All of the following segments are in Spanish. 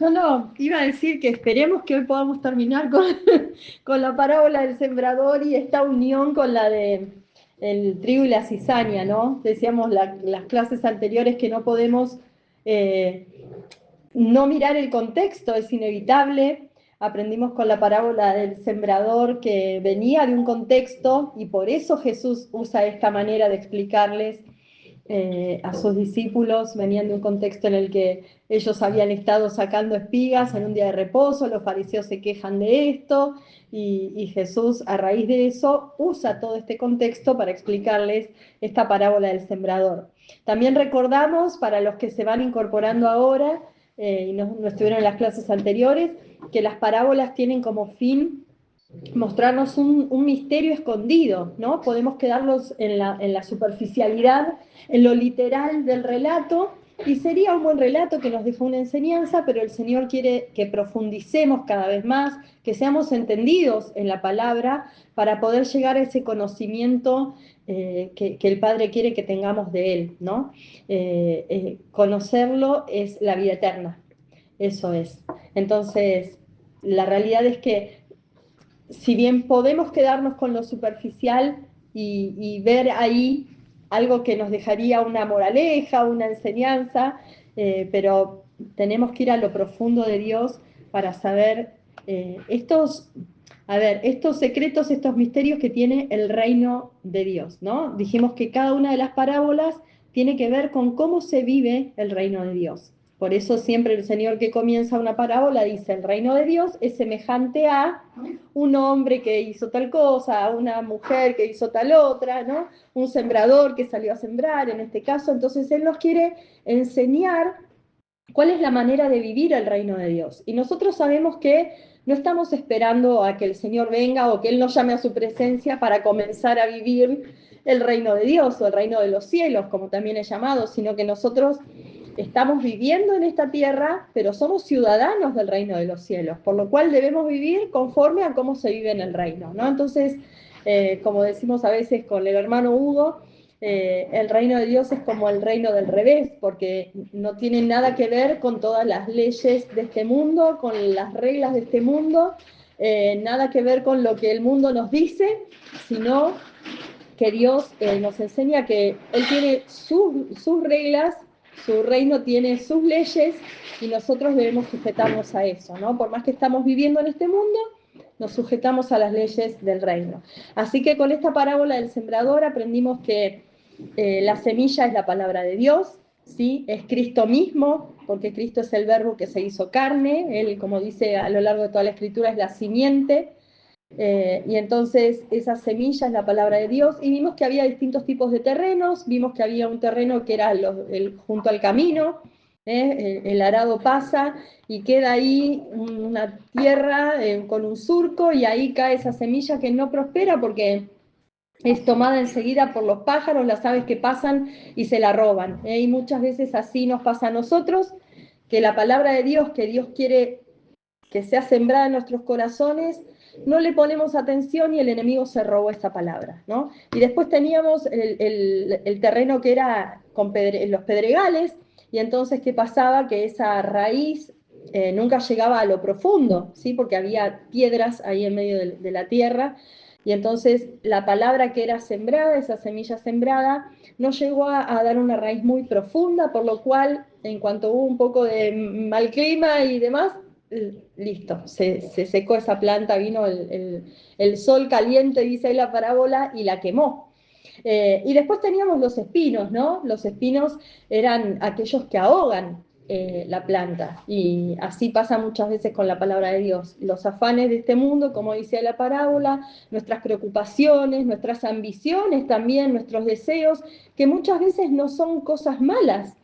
No, iba a decir que esperemos que hoy podamos terminar con, con la parábola del sembrador y esta unión con la de el trigo y la cizaña, ¿no? Decíamos las clases anteriores que no podemos eh, no mirar el contexto, es inevitable. Aprendimos con la parábola del sembrador que venía de un contexto y por eso Jesús usa esta manera de explicarles a sus discípulos. Venían de un contexto en el que ellos habían estado sacando espigas en un día de reposo, los fariseos se quejan de esto y Jesús a raíz de eso usa todo este contexto para explicarles esta parábola del sembrador. También recordamos, para los que se van incorporando ahora y no estuvieron en las clases anteriores, que las parábolas tienen como fin mostrarnos un misterio escondido, ¿no? Podemos quedarnos en la superficialidad, en lo literal del relato, y sería un buen relato que nos deja una enseñanza, pero el Señor quiere que profundicemos cada vez más, que seamos entendidos en la palabra para poder llegar a ese conocimiento que el Padre quiere que tengamos de Él, ¿no? Conocerlo es la vida eterna, eso es. Entonces, la realidad es que si bien podemos quedarnos con lo superficial y ver ahí algo que nos dejaría una moraleja, una enseñanza, pero tenemos que ir a lo profundo de Dios para saber estos secretos, estos misterios que tiene el reino de Dios, ¿no? Dijimos que cada una de las parábolas tiene que ver con cómo se vive el reino de Dios. Por eso siempre el Señor que comienza una parábola dice, el reino de Dios es semejante a un hombre que hizo tal cosa, a una mujer que hizo tal otra, ¿no? Un sembrador que salió a sembrar, en este caso. Entonces Él nos quiere enseñar cuál es la manera de vivir el reino de Dios. Y nosotros sabemos que no estamos esperando a que el Señor venga o que Él nos llame a su presencia para comenzar a vivir el reino de Dios o el reino de los cielos, como también es llamado, sino que nosotros estamos viviendo en esta tierra, pero somos ciudadanos del reino de los cielos, por lo cual debemos vivir conforme a cómo se vive en el reino, ¿no? Entonces, como decimos a veces con el hermano Hugo, el reino de Dios es como el reino del revés, porque no tiene nada que ver con todas las leyes de este mundo, con las reglas de este mundo, nada que ver con lo que el mundo nos dice, sino que Dios nos enseña que Él tiene sus reglas, su reino tiene sus leyes y nosotros debemos sujetarnos a eso, ¿no? Por más que estamos viviendo en este mundo, nos sujetamos a las leyes del reino. Así que con esta parábola del sembrador aprendimos que la semilla es la palabra de Dios, ¿sí? Es Cristo mismo, porque Cristo es el verbo que se hizo carne, Él, como dice a lo largo de toda la escritura, es la simiente, y entonces esa semilla es la palabra de Dios, y vimos que había distintos tipos de terrenos, vimos que había un terreno que era junto al camino, el arado pasa y queda ahí una tierra con un surco y ahí cae esa semilla que no prospera porque es tomada enseguida por los pájaros, las aves que pasan y se la roban. Y muchas veces así nos pasa a nosotros, que la palabra de Dios, que Dios quiere que sea sembrada en nuestros corazones, no le ponemos atención y el enemigo se robó esta palabra, ¿no? Y después teníamos el terreno que era con los pedregales, y entonces, ¿qué pasaba? Que esa raíz nunca llegaba a lo profundo, ¿sí? Porque había piedras ahí en medio de la tierra, y entonces la palabra que era sembrada, esa semilla sembrada, no llegó a dar una raíz muy profunda, por lo cual, en cuanto hubo un poco de mal clima y demás, listo, se secó esa planta, vino el sol caliente, dice ahí la parábola, y la quemó. Y después teníamos los espinos, ¿no? Los espinos eran aquellos que ahogan la planta. Y así pasa muchas veces con la palabra de Dios. Los afanes de este mundo, como dice la parábola, nuestras preocupaciones, nuestras ambiciones también, nuestros deseos, que muchas veces no son cosas malas.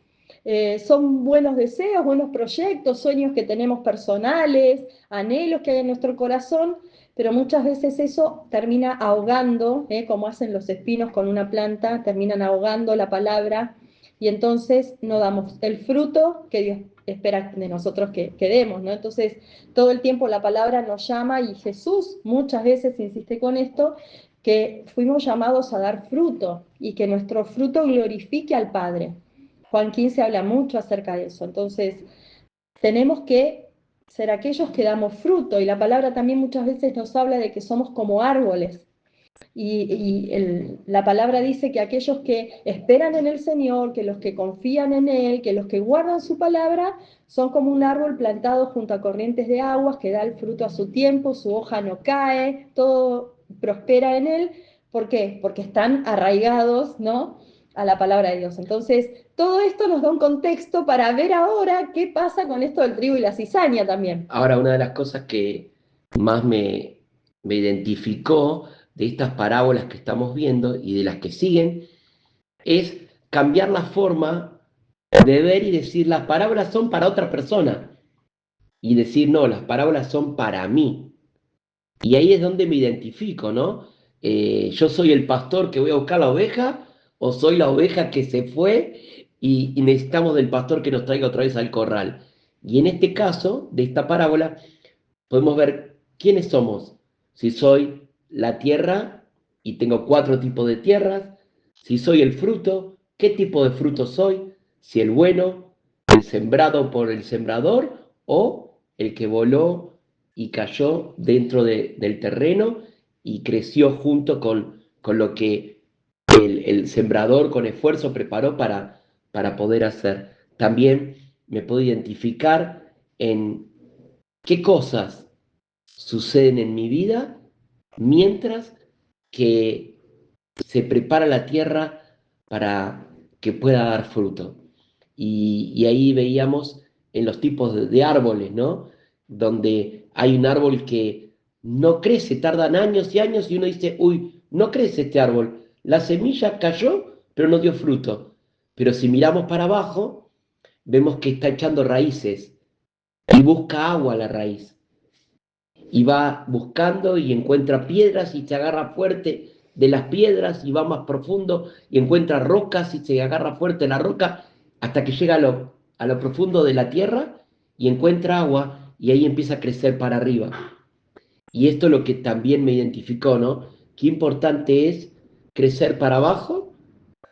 Son buenos deseos, buenos proyectos, sueños que tenemos personales, anhelos que hay en nuestro corazón, pero muchas veces eso termina ahogando, como hacen los espinos con una planta, terminan ahogando la palabra y entonces no damos el fruto que Dios espera de nosotros que demos, ¿no? Entonces, todo el tiempo la palabra nos llama y Jesús muchas veces insiste con esto, que fuimos llamados a dar fruto y que nuestro fruto glorifique al Padre. Juan 15 habla mucho acerca de eso. Entonces, tenemos que ser aquellos que damos fruto, y la palabra también muchas veces nos habla de que somos como árboles. La palabra dice que aquellos que esperan en el Señor, que los que confían en Él, que los que guardan su palabra, son como un árbol plantado junto a corrientes de aguas, que da el fruto a su tiempo, su hoja no cae, todo prospera en Él. ¿Por qué? Porque están arraigados, ¿no?, a la palabra de Dios. Entonces, todo esto nos da un contexto para ver ahora qué pasa con esto del trigo y la cizaña también. Ahora, una de las cosas que más me identificó de estas parábolas que estamos viendo y de las que siguen es cambiar la forma de ver y decir las parábolas son para otra persona y decir no, las parábolas son para mí. Y ahí es donde me identifico, ¿no? Yo soy el pastor que voy a buscar la oveja o soy la oveja que se fue y necesitamos del pastor que nos traiga otra vez al corral. Y en este caso, de esta parábola, podemos ver quiénes somos. Si soy la tierra y tengo 4 tipos de tierras, si soy el fruto, qué tipo de fruto soy, si el bueno, el sembrado por el sembrador o el que voló y cayó dentro del terreno y creció junto con lo que el sembrador con esfuerzo preparó para poder hacer. También me puedo identificar en qué cosas suceden en mi vida mientras que se prepara la tierra para que pueda dar fruto. Y ahí veíamos en los tipos de árboles, ¿no? Donde hay un árbol que no crece, tardan años y años y uno dice, uy, no crece este árbol. La semilla cayó, pero no dio fruto. Pero si miramos para abajo, vemos que está echando raíces y busca agua la raíz y va buscando y encuentra piedras y se agarra fuerte de las piedras y va más profundo y encuentra rocas y se agarra fuerte de la roca hasta que llega a lo profundo de la tierra y encuentra agua y ahí empieza a crecer para arriba. Y esto es lo que también me identificó, ¿no? Qué importante es crecer para abajo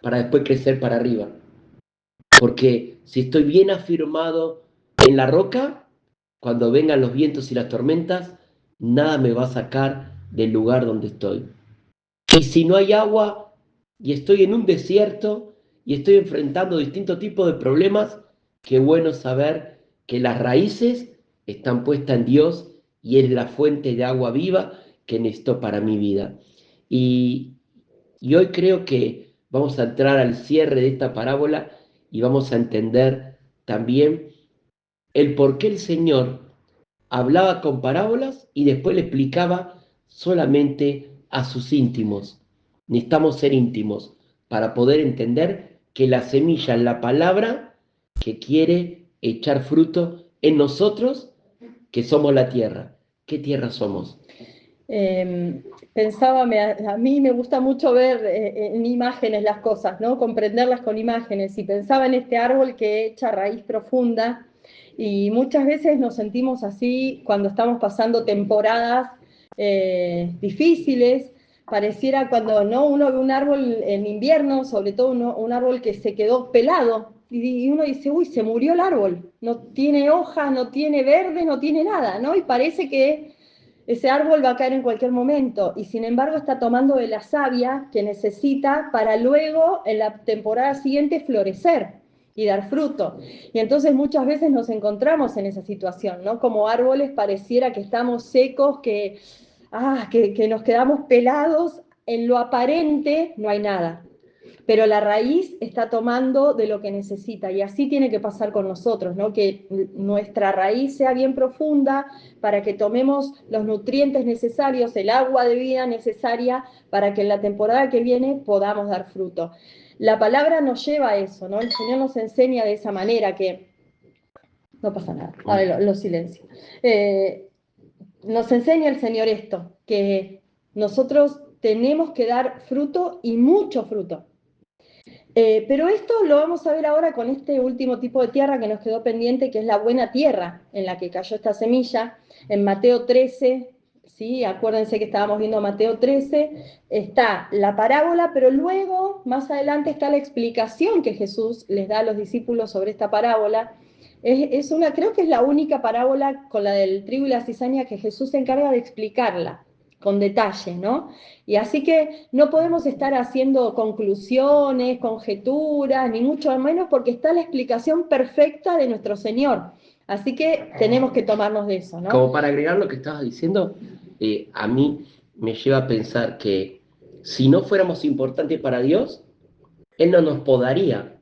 para después crecer para arriba. Porque si estoy bien afirmado en la roca, cuando vengan los vientos y las tormentas, nada me va a sacar del lugar donde estoy. Y si no hay agua y estoy en un desierto y estoy enfrentando distintos tipos de problemas, qué bueno saber que las raíces están puestas en Dios y es la fuente de agua viva que necesito para mi vida. Y, y hoy creo que vamos a entrar al cierre de esta parábola y vamos a entender también el por qué el Señor hablaba con parábolas y después le explicaba solamente a sus íntimos. Necesitamos ser íntimos para poder entender que la semilla es la palabra que quiere echar fruto en nosotros, que somos la tierra. ¿Qué tierra somos? Pensaba, a mí me gusta mucho ver en imágenes las cosas, ¿no? Comprenderlas con imágenes, y pensaba en este árbol que echa raíz profunda, y muchas veces nos sentimos así cuando estamos pasando temporadas difíciles. Pareciera cuando, ¿no?, uno ve un árbol en invierno, sobre todo un árbol que se quedó pelado, y uno dice, uy, se murió el árbol, no tiene hojas, no tiene verdes, no tiene nada, ¿no? Y parece que ese árbol va a caer en cualquier momento, y sin embargo está tomando de la savia que necesita para luego en la temporada siguiente florecer y dar fruto. Y entonces muchas veces nos encontramos en esa situación, ¿no? Como árboles pareciera que estamos secos, que nos quedamos pelados, en lo aparente no hay nada, pero la raíz está tomando de lo que necesita, y así tiene que pasar con nosotros, ¿no? Que nuestra raíz sea bien profunda para que tomemos los nutrientes necesarios, el agua de vida necesaria para que en la temporada que viene podamos dar fruto. La palabra nos lleva a eso, ¿no? El Señor nos enseña de esa manera que... No pasa nada, ahora lo silencio. Nos enseña el Señor esto, que nosotros tenemos que dar fruto, y mucho fruto. Pero esto lo vamos a ver ahora con este último tipo de tierra que nos quedó pendiente, que es la buena tierra en la que cayó esta semilla. En Mateo 13, ¿sí? Acuérdense que estábamos viendo Mateo 13, está la parábola, pero luego, más adelante, está la explicación que Jesús les da a los discípulos sobre esta parábola, Creo que es la única parábola con la del trigo y la cizaña que Jesús se encarga de explicarla con detalle, ¿no? Y así que no podemos estar haciendo conclusiones, conjeturas, ni mucho menos porque está la explicación perfecta de nuestro Señor. Así que tenemos que tomarnos de eso, ¿no? Como para agregar lo que estabas diciendo, a mí me lleva a pensar que si no fuéramos importantes para Dios, Él no nos podaría.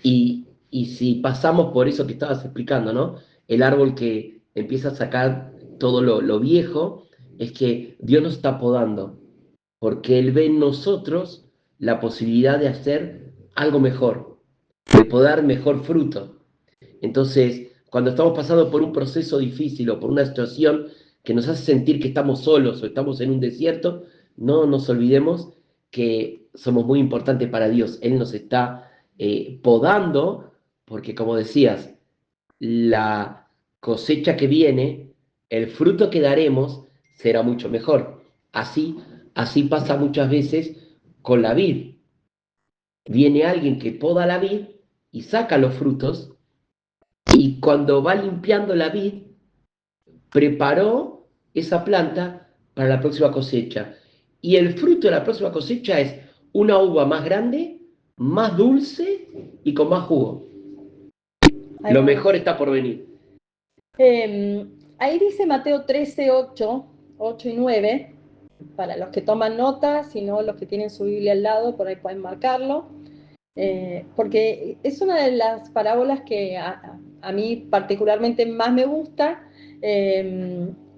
Y si pasamos por eso que estabas explicando, ¿no? El árbol que empieza a sacar todo lo viejo, es que Dios nos está podando, porque Él ve en nosotros la posibilidad de hacer algo mejor, de poder mejor fruto. Entonces, cuando estamos pasando por un proceso difícil o por una situación que nos hace sentir que estamos solos o estamos en un desierto, no nos olvidemos que somos muy importantes para Dios. Él nos está podando porque, como decías, la cosecha que viene, el fruto que daremos será mucho mejor. Así pasa muchas veces con la vid. Viene alguien que poda la vid y saca los frutos, y cuando va limpiando la vid, preparó esa planta para la próxima cosecha. Y el fruto de la próxima cosecha es una uva más grande, más dulce y con más jugo. Lo mejor está por venir. Ahí dice Mateo 13, 8 y 9, para los que toman nota, si no los que tienen su Biblia al lado, por ahí pueden marcarlo. Porque es una de las parábolas que a mí particularmente más me gusta,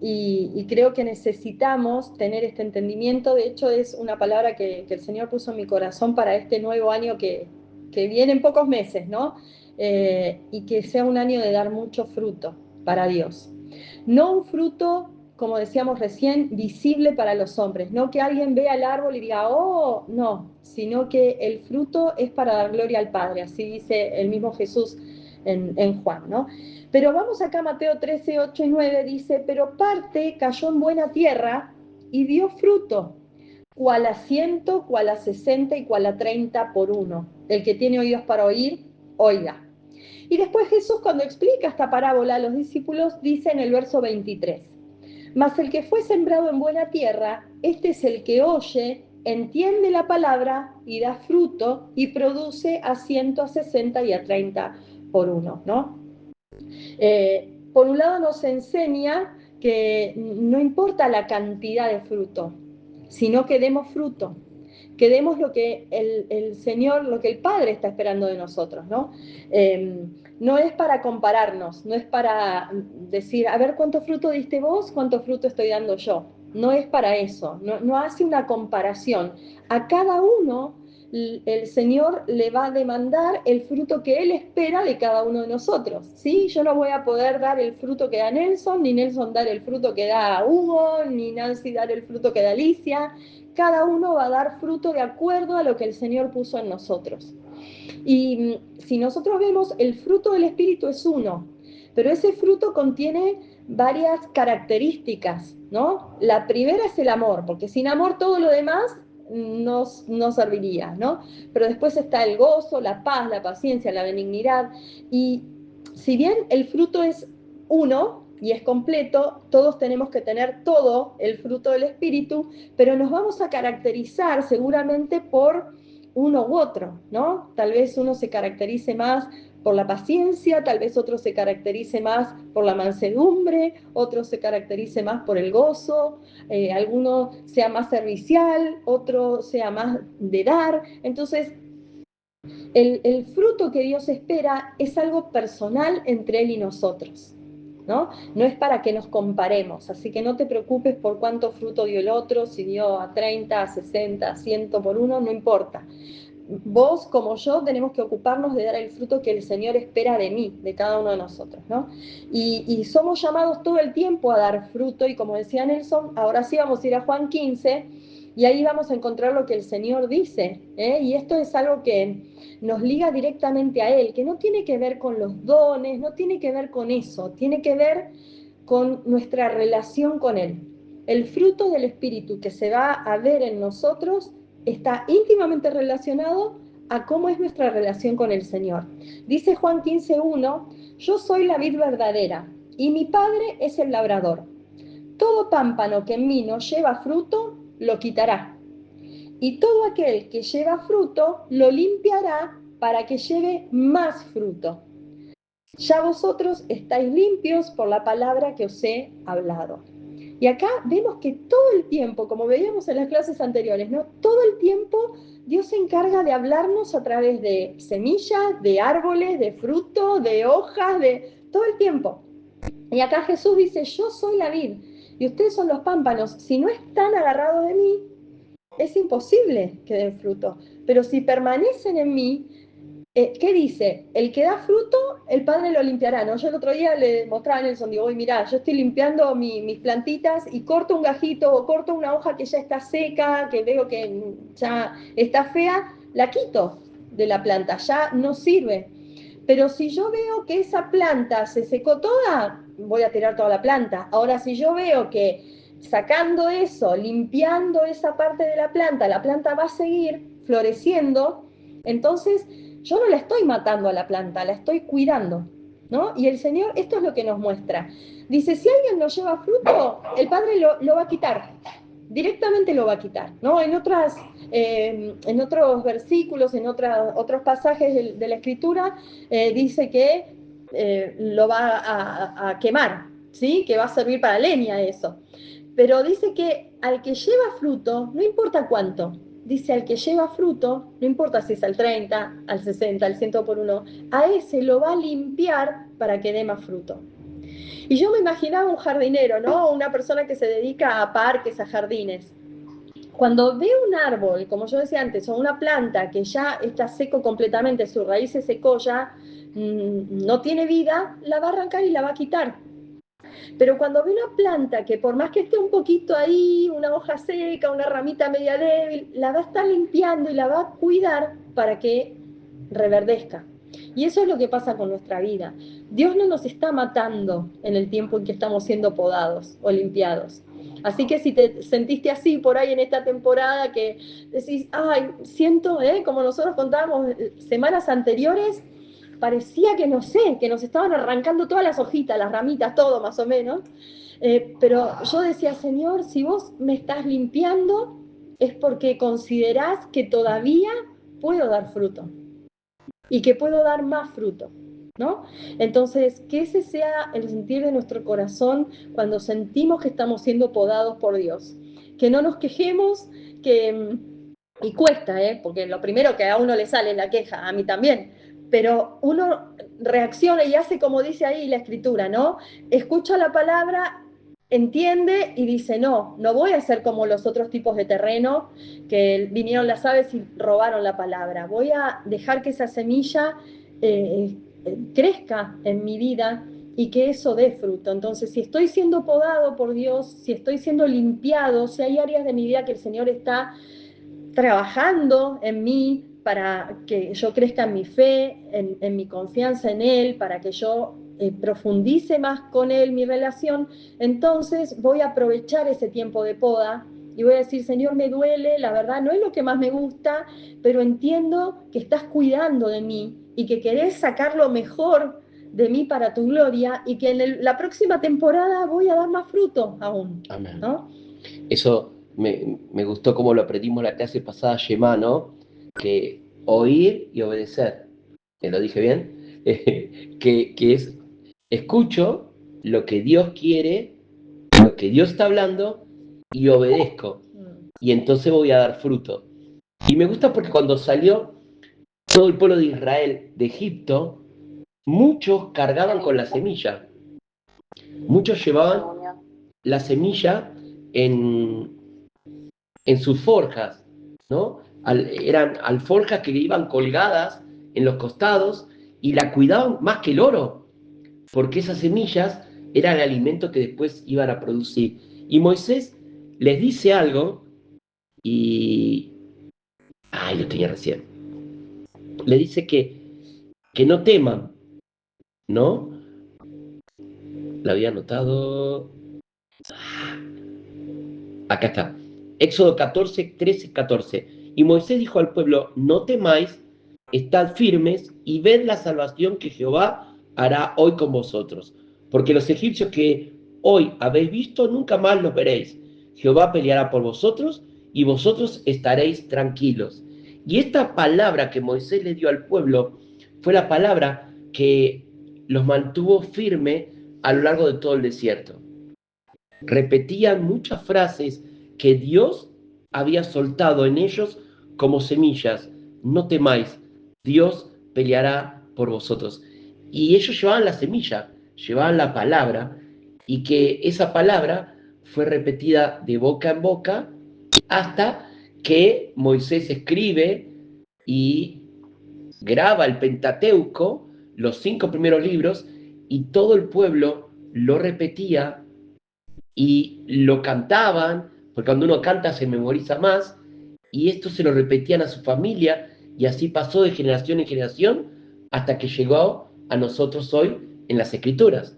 y creo que necesitamos tener este entendimiento. De hecho, es una palabra que el Señor puso en mi corazón para este nuevo año que viene en pocos meses, ¿no? Y que sea un año de dar mucho fruto para Dios. No un fruto, como decíamos recién, visible para los hombres, no que alguien vea el árbol y diga, oh, no, sino que el fruto es para dar gloria al Padre, así dice el mismo Jesús en Juan, ¿no? Pero vamos acá a Mateo 13, 8 y 9, dice, pero parte cayó en buena tierra y dio fruto, cual a 100, cual a 60 y cual a 30 por uno. El que tiene oídos para oír, oiga. Y después Jesús, cuando explica esta parábola a los discípulos, dice en el verso 23, mas el que fue sembrado en buena tierra, este es el que oye, entiende la palabra y da fruto y produce a 100, a 60 y a 30 por uno, ¿no? Por un lado nos enseña que no importa la cantidad de fruto, sino que demos fruto, que demos lo que el Señor, lo que el Padre está esperando de nosotros, ¿no? No es para compararnos, no es para decir, a ver cuánto fruto diste vos, cuánto fruto estoy dando yo. No es para eso, no hace una comparación. A cada uno el Señor le va a demandar el fruto que Él espera de cada uno de nosotros, ¿sí? Yo no voy a poder dar el fruto que da Nelson, ni Nelson dar el fruto que da Hugo, ni Nancy dar el fruto que da Alicia. Cada uno va a dar fruto de acuerdo a lo que el Señor puso en nosotros. Y si nosotros vemos, el fruto del Espíritu es uno, pero ese fruto contiene varias características, ¿no? La primera es el amor, porque sin amor todo lo demás no serviría, ¿no? Pero después está el gozo, la paz, la paciencia, la benignidad. Y si bien el fruto es uno y es completo, todos tenemos que tener todo el fruto del Espíritu, pero nos vamos a caracterizar seguramente por uno u otro, ¿no? Tal vez uno se caracterice más por la paciencia, tal vez otro se caracterice más por la mansedumbre, otro se caracterice más por el gozo, alguno sea más servicial, otro sea más de dar. Entonces, el fruto que Dios espera es algo personal entre Él y nosotros, ¿no? No es para que nos comparemos, así que no te preocupes por cuánto fruto dio el otro, si dio a 30, a 60, a 100 por uno, no importa. Vos como yo tenemos que ocuparnos de dar el fruto que el Señor espera de mí, de cada uno de nosotros, ¿no? Y somos llamados todo el tiempo a dar fruto, y como decía Nelson, ahora sí vamos a ir a Juan 15, y ahí vamos a encontrar lo que el Señor dice, ¿eh? Y esto es algo que nos liga directamente a Él, que no tiene que ver con los dones, no tiene que ver con eso, tiene que ver con nuestra relación con Él. El fruto del Espíritu que se va a ver en nosotros está íntimamente relacionado a cómo es nuestra relación con el Señor. Dice Juan 15:1, yo soy la vid verdadera y mi Padre es el labrador. Todo pámpano que en mí no lleva fruto, lo quitará. Y todo aquel que lleva fruto, lo limpiará para que lleve más fruto. Ya vosotros estáis limpios por la palabra que os he hablado. Y acá vemos que todo el tiempo, como veíamos en las clases anteriores, ¿no? Todo el tiempo Dios se encarga de hablarnos a través de semillas, de árboles, de frutos, de hojas, de todo el tiempo. Y acá Jesús dice, yo soy la vid y ustedes son los pámpanos. Si no están agarrados de mí, es imposible que den fruto. Pero si permanecen en mí, ¿qué dice? El que da fruto, el Padre lo limpiará, ¿no? Yo el otro día le mostraba a Nelson, digo, oye, mirá, yo estoy limpiando mis plantitas y corto un gajito o corto una hoja que ya está seca, que veo que ya está fea, la quito de la planta, ya no sirve. Pero si yo veo que esa planta se secó toda, voy a tirar toda la planta. Ahora, si yo veo que sacando eso, limpiando esa parte de la planta va a seguir floreciendo, entonces yo no la estoy matando a la planta, la estoy cuidando, ¿no? Y el Señor, esto es lo que nos muestra. Dice, si alguien no lleva fruto, el Padre lo va a quitar, directamente lo va a quitar, ¿no? En otros versículos, en otros pasajes de la Escritura, dice que lo va a quemar, ¿sí? Que va a servir para leña eso. Pero dice que al que lleva fruto, no importa cuánto, dice al que lleva fruto, no importa si es al 30, al 60, al 100 por uno, a ese lo va a limpiar para que dé más fruto. Y yo me imaginaba un jardinero, ¿no? Una persona que se dedica a parques, a jardines. Cuando ve un árbol, como yo decía antes, o una planta que ya está seco completamente, su raíz se secó ya, no tiene vida, la va a arrancar y la va a quitar. Pero cuando ve una planta que por más que esté un poquito ahí, una hoja seca, una ramita media débil, la va a estar limpiando y la va a cuidar para que reverdezca. Y eso es lo que pasa con nuestra vida. Dios no nos está matando en el tiempo en que estamos siendo podados o limpiados. Así que si te sentiste así por ahí en esta temporada que decís, ay, siento, como nosotros contábamos semanas anteriores, parecía que no sé, que nos estaban arrancando todas las hojitas, las ramitas, todo más o menos. Pero yo decía, Señor, si vos me estás limpiando, es porque considerás que todavía puedo dar fruto y que puedo dar más fruto, ¿no? Entonces, que ese sea el sentir de nuestro corazón cuando sentimos que estamos siendo podados por Dios. Que no nos quejemos, y cuesta, porque lo primero que a uno le sale es la queja, a mí también, pero uno reacciona y hace como dice ahí la Escritura, ¿no? Escucha la palabra, entiende y dice, no voy a ser como los otros tipos de terreno que vinieron las aves y robaron la palabra. Voy a dejar que esa semilla crezca en mi vida y que eso dé fruto. Entonces, si estoy siendo podado por Dios, si estoy siendo limpiado, si hay áreas de mi vida que el Señor está trabajando en mí para que yo crezca en mi fe, en mi confianza en Él, para que yo profundice más con Él mi relación, entonces voy a aprovechar ese tiempo de poda y voy a decir, Señor, me duele, la verdad no es lo que más me gusta, pero entiendo que estás cuidando de mí y que querés sacar lo mejor de mí para tu gloria y que en la próxima temporada voy a dar más fruto aún. Amén. ¿No? Eso me gustó como lo aprendimos la clase pasada, Shema, ¿no? Que oír y obedecer. ¿Te lo dije bien? Que es, escucho lo que Dios quiere, lo que Dios está hablando y obedezco. Y entonces voy a dar fruto. Y me gusta porque cuando salió todo el pueblo de Israel de Egipto, muchos cargaban con la semilla. Muchos llevaban la semilla en sus forjas, ¿no? Eran alforjas que iban colgadas en los costados y la cuidaban más que el oro, porque esas semillas eran el alimento que después iban a producir. Y Moisés les dice algo y... Ay, lo tenía recién. Le dice que no teman, ¿no? La había anotado... Acá está. Éxodo 14, 13, 14. Y Moisés dijo al pueblo, no temáis, estad firmes y ved la salvación que Jehová hará hoy con vosotros. Porque los egipcios que hoy habéis visto, nunca más los veréis. Jehová peleará por vosotros y vosotros estaréis tranquilos. Y esta palabra que Moisés le dio al pueblo fue la palabra que los mantuvo firme a lo largo de todo el desierto. Repetían muchas frases que Dios había soltado en ellos como semillas. No temáis, Dios peleará por vosotros. Y ellos llevaban la semilla, llevaban la palabra, y que esa palabra fue repetida de boca en boca hasta que Moisés escribe y graba el Pentateuco, los 5 primeros libros, y todo el pueblo lo repetía y lo cantaban, porque cuando uno canta se memoriza más, y esto se lo repetían a su familia, y así pasó de generación en generación hasta que llegó a nosotros hoy en las escrituras.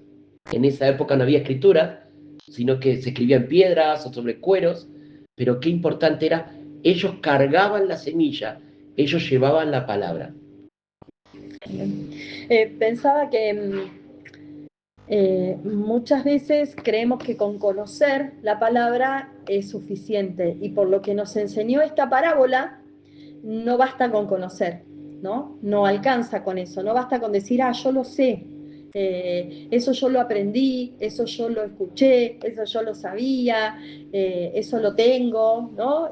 En esa época no había escritura, sino que se escribía en piedras o sobre cueros, pero qué importante era, ellos cargaban la semilla, ellos llevaban la palabra. Pensaba que muchas veces creemos que con conocer la palabra es suficiente, y por lo que nos enseñó esta parábola, no basta con conocer, ¿no? No alcanza con eso, no basta con decir, yo lo sé, eso yo lo aprendí, eso yo lo escuché, eso yo lo sabía, eso lo tengo, ¿no?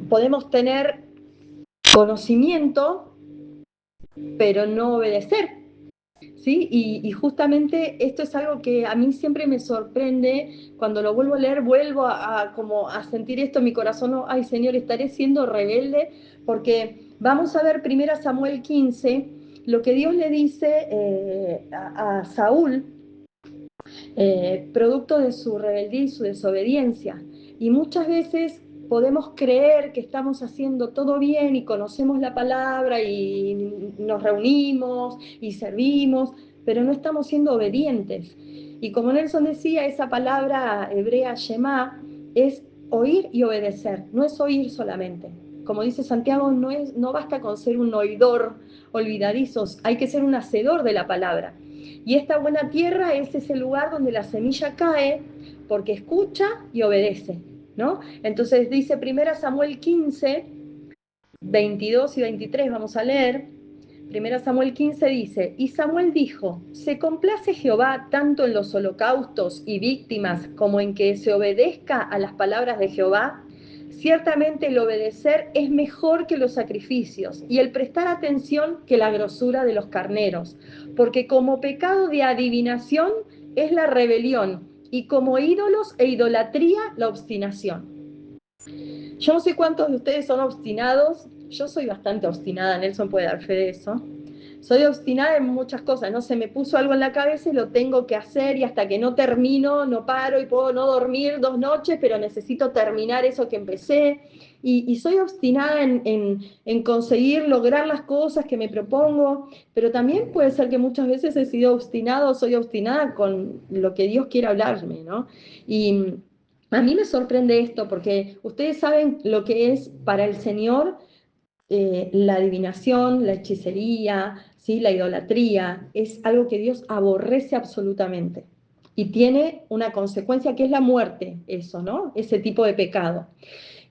Podemos tener conocimiento, pero no obedecer. ¿Sí? Y justamente esto es algo que a mí siempre me sorprende. Cuando lo vuelvo a leer, vuelvo como a sentir esto en mi corazón, ¿no? Ay, Señor, estaré siendo rebelde, porque vamos a ver 1 Samuel 15, lo que Dios le dice a Saúl, producto de su rebeldía y su desobediencia. Y muchas veces podemos creer que estamos haciendo todo bien y conocemos la palabra y nos reunimos y servimos, pero no estamos siendo obedientes. Y como Nelson decía, esa palabra hebrea Shema es oír y obedecer, no es oír solamente. Como dice Santiago, no basta con ser un oidor olvidadizos, hay que ser un hacedor de la palabra. Y esta buena tierra es ese lugar donde la semilla cae porque escucha y obedece, ¿no? Entonces dice 1 Samuel 15, 22 y 23, vamos a leer. 1 Samuel 15 dice, y Samuel dijo, ¿se complace Jehová tanto en los holocaustos y víctimas como en que se obedezca a las palabras de Jehová? Ciertamente el obedecer es mejor que los sacrificios y el prestar atención que la grosura de los carneros, porque como pecado de adivinación es la rebelión y como ídolos e idolatría la obstinación. Yo no sé cuántos de ustedes son obstinados. Yo soy bastante obstinada, Nelson puede dar fe de eso. Soy obstinada en muchas cosas, ¿no? Se me puso algo en la cabeza y lo tengo que hacer, y hasta que no termino, no paro, y puedo no dormir 2 noches, pero necesito terminar eso que empecé. Y soy obstinada en conseguir lograr las cosas que me propongo, pero también puede ser que muchas veces he sido obstinado, soy obstinada con lo que Dios quiere hablarme, ¿no? Y a mí me sorprende esto, porque ustedes saben lo que es para el Señor la adivinación, la hechicería, ¿sí? La idolatría, es algo que Dios aborrece absolutamente. Y tiene una consecuencia que es la muerte, eso, ¿no? Ese tipo de pecado.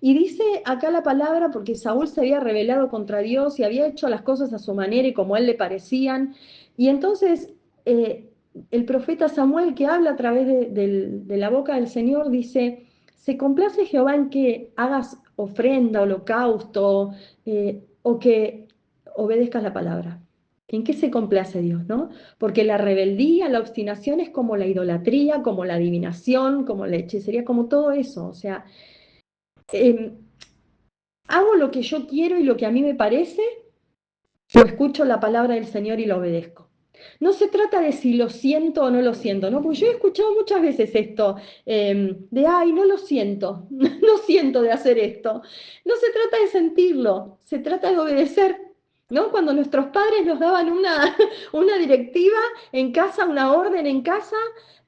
Y dice acá la palabra, porque Saúl se había rebelado contra Dios y había hecho las cosas a su manera y como a él le parecían. Y entonces el profeta Samuel, que habla a través de la boca del Señor, dice, ¿se complace Jehová en que hagas ofrenda, holocausto, o que obedezcas la palabra? ¿En qué se complace Dios, no? Porque la rebeldía, la obstinación es como la idolatría, como la adivinación, como la hechicería, como todo eso. O sea, hago lo que yo quiero y lo que a mí me parece, o escucho la palabra del Señor y la obedezco. No se trata de si lo siento o no lo siento, ¿no? Porque yo he escuchado muchas veces esto, de, ay, no lo siento, no siento de hacer esto. No se trata de sentirlo, se trata de obedecer, ¿no? Cuando nuestros padres nos daban una directiva en casa, una orden en casa,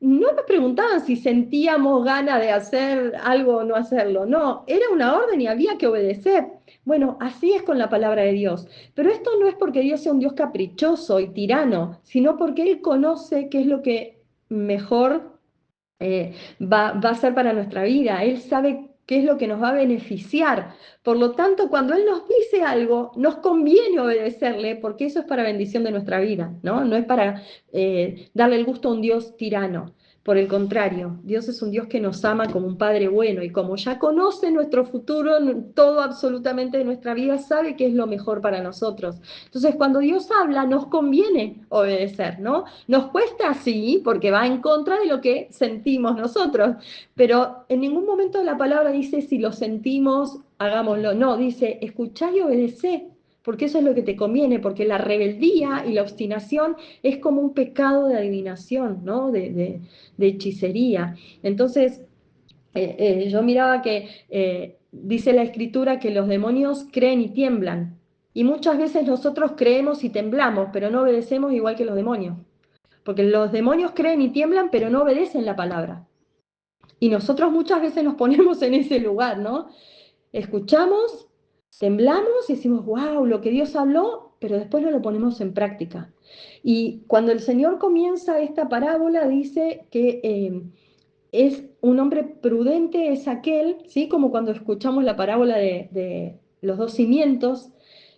no nos preguntaban si sentíamos ganas de hacer algo o no hacerlo, no, era una orden y había que obedecer. Bueno, así es con la palabra de Dios. Pero esto no es porque Dios sea un Dios caprichoso y tirano, sino porque Él conoce qué es lo que mejor va a ser para nuestra vida. Él sabe qué es lo que nos va a beneficiar. Por lo tanto, cuando Él nos dice algo, nos conviene obedecerle, porque eso es para bendición de nuestra vida, ¿no? No es para darle el gusto a un Dios tirano. Por el contrario, Dios es un Dios que nos ama como un Padre bueno y como ya conoce nuestro futuro, todo absolutamente de nuestra vida, sabe qué es lo mejor para nosotros. Entonces, cuando Dios habla, nos conviene obedecer, ¿no? Nos cuesta sí, porque va en contra de lo que sentimos nosotros, pero en ningún momento la palabra dice si lo sentimos, hagámoslo. No, dice escuchá y obedecé, porque eso es lo que te conviene, porque la rebeldía y la obstinación es como un pecado de adivinación, ¿no? De hechicería. Entonces, yo miraba que dice la escritura que los demonios creen y tiemblan. Y muchas veces nosotros creemos y temblamos, pero no obedecemos igual que los demonios. Porque los demonios creen y tiemblan, pero no obedecen la palabra. Y nosotros muchas veces nos ponemos en ese lugar, ¿no? Escuchamos, temblamos y decimos, wow, lo que Dios habló, pero después no lo ponemos en práctica. Y cuando el Señor comienza esta parábola, dice que es un hombre prudente, es aquel, ¿sí? Como cuando escuchamos la parábola de los dos cimientos,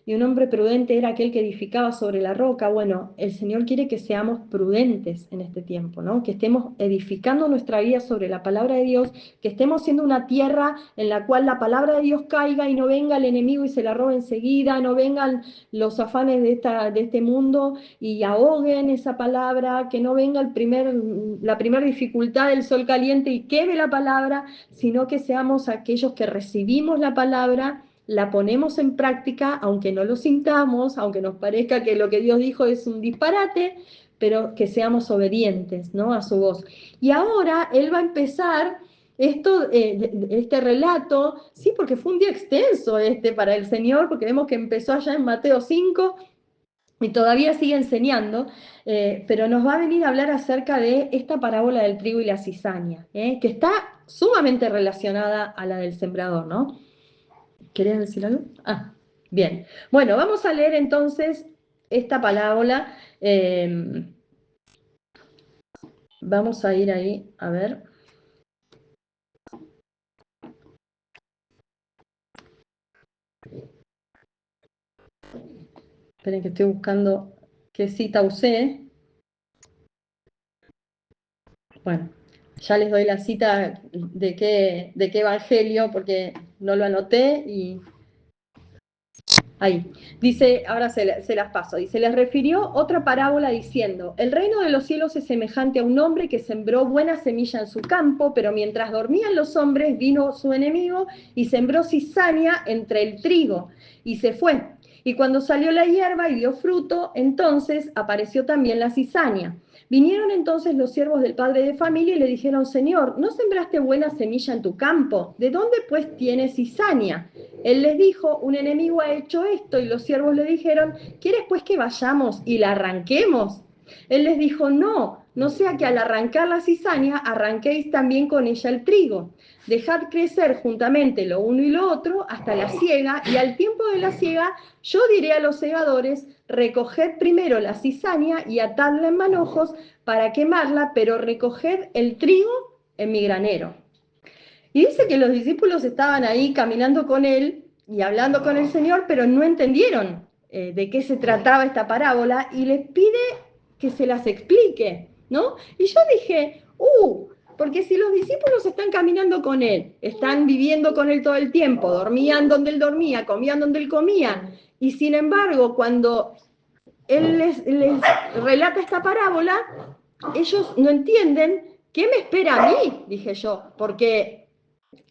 y un hombre prudente era aquel que edificaba sobre la roca. Bueno, el Señor quiere que seamos prudentes en este tiempo, ¿no? Que estemos edificando nuestra vida sobre la palabra de Dios, que estemos siendo una tierra en la cual la palabra de Dios caiga y no venga el enemigo y se la robe enseguida, no vengan los afanes de este mundo y ahoguen esa palabra, que no venga la primera dificultad del sol caliente y queme la palabra, sino que seamos aquellos que recibimos la palabra, la ponemos en práctica, aunque no lo sintamos, aunque nos parezca que lo que Dios dijo es un disparate, pero que seamos obedientes, ¿no? A su voz. Y ahora Él va a empezar este relato, sí, porque fue un día extenso para el Señor, porque vemos que empezó allá en Mateo 5, y todavía sigue enseñando, pero nos va a venir a hablar acerca de esta parábola del trigo y la cizaña, que está sumamente relacionada a la del sembrador, ¿no? ¿Querías decir algo? Ah, bien. Bueno, vamos a leer entonces esta parábola. Vamos a ir ahí, a ver. Esperen que estoy buscando qué cita usé. Bueno, ya les doy la cita de qué evangelio, porque no lo anoté y ahí. Dice, ahora se las paso. Dice, les refirió otra parábola diciendo, el reino de los cielos es semejante a un hombre que sembró buena semilla en su campo, pero mientras dormían los hombres vino su enemigo y sembró cizaña entre el trigo y se fue. Y cuando salió la hierba y dio fruto, entonces apareció también la cizaña. Vinieron entonces los siervos del padre de familia y le dijeron, Señor, ¿no sembraste buena semilla en tu campo? ¿De dónde pues tienes cizaña? Él les dijo, un enemigo ha hecho esto, y los siervos le dijeron, ¿quieres pues que vayamos y la arranquemos? Él les dijo, no, no sea que al arrancar la cizaña arranquéis también con ella el trigo. Dejad crecer juntamente lo uno y lo otro hasta la siega, y al tiempo de la siega yo diré a los segadores, recoged primero la cizaña y atadla en manojos para quemarla, pero recoged el trigo en mi granero. Y dice que los discípulos estaban ahí caminando con él y hablando con el Señor, pero no entendieron de qué se trataba esta parábola y les pide que se las explique, ¿no? Y yo dije, porque si los discípulos están caminando con él, están viviendo con él todo el tiempo, dormían donde él dormía, comían donde él comía, y sin embargo, cuando él les relata esta parábola, ellos no entienden qué me espera a mí, dije yo, porque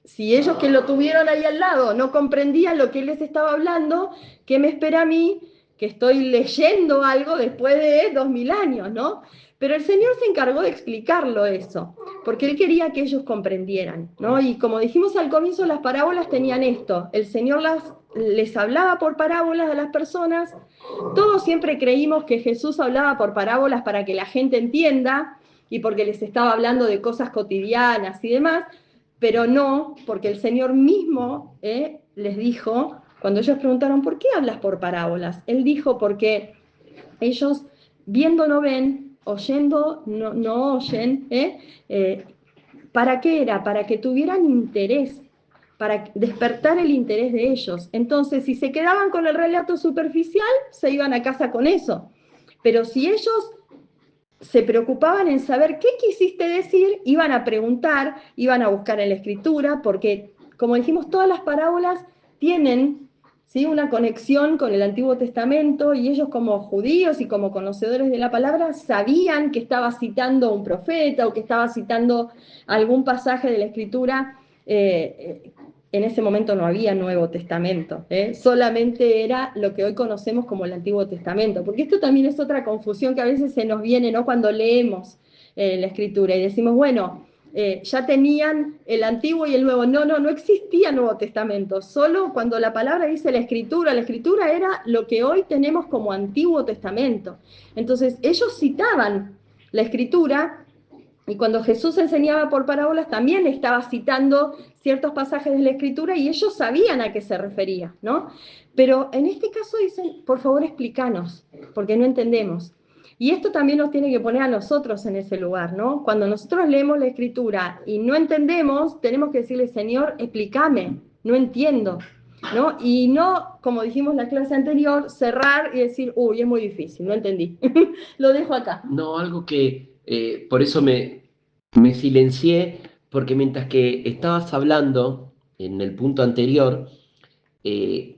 si ellos que lo tuvieron ahí al lado no comprendían lo que él les estaba hablando, ¿qué me espera a mí que estoy leyendo algo después de 2000 años, ¿no? Pero el Señor se encargó de explicarlo eso, porque Él quería que ellos comprendieran, ¿no? Y como dijimos al comienzo, las parábolas tenían esto, el Señor las les hablaba por parábolas a las personas. Todos siempre creímos que Jesús hablaba por parábolas para que la gente entienda y porque les estaba hablando de cosas cotidianas y demás, pero no, porque el Señor mismo les dijo, cuando ellos preguntaron, ¿por qué hablas por parábolas? Él dijo, porque ellos viendo no ven, oyendo no oyen. ¿Para qué era? Para que tuvieran interés, para despertar el interés de ellos. Entonces, si se quedaban con el relato superficial, se iban a casa con eso. Pero si ellos se preocupaban en saber qué quisiste decir, iban a preguntar, iban a buscar en la escritura, porque, como dijimos, todas las parábolas tienen, ¿sí?, una conexión con el Antiguo Testamento, y ellos, como judíos y como conocedores de la palabra, sabían que estaba citando a un profeta o que estaba citando algún pasaje de la escritura. En ese momento no había Nuevo Testamento, solamente era lo que hoy conocemos como el Antiguo Testamento, porque esto también es otra confusión que a veces se nos viene, ¿no?, cuando leemos la Escritura y decimos, bueno, ya tenían el Antiguo y el Nuevo. No existía Nuevo Testamento, solo cuando la palabra dice la Escritura era lo que hoy tenemos como Antiguo Testamento. Entonces ellos citaban la Escritura, y cuando Jesús enseñaba por parábolas también estaba citando ciertos pasajes de la Escritura y ellos sabían a qué se refería, ¿no? Pero en este caso dicen, por favor explícanos, porque no entendemos. Y esto también nos tiene que poner a nosotros en ese lugar, ¿no? Cuando nosotros leemos la Escritura y no entendemos, tenemos que decirle, Señor, explícame, no entiendo, ¿no? Y no, como dijimos en la clase anterior, cerrar y decir, uy, es muy difícil, no entendí. Lo dejo acá. No, algo que por eso me silencié, porque mientras que estabas hablando en el punto anterior, eh,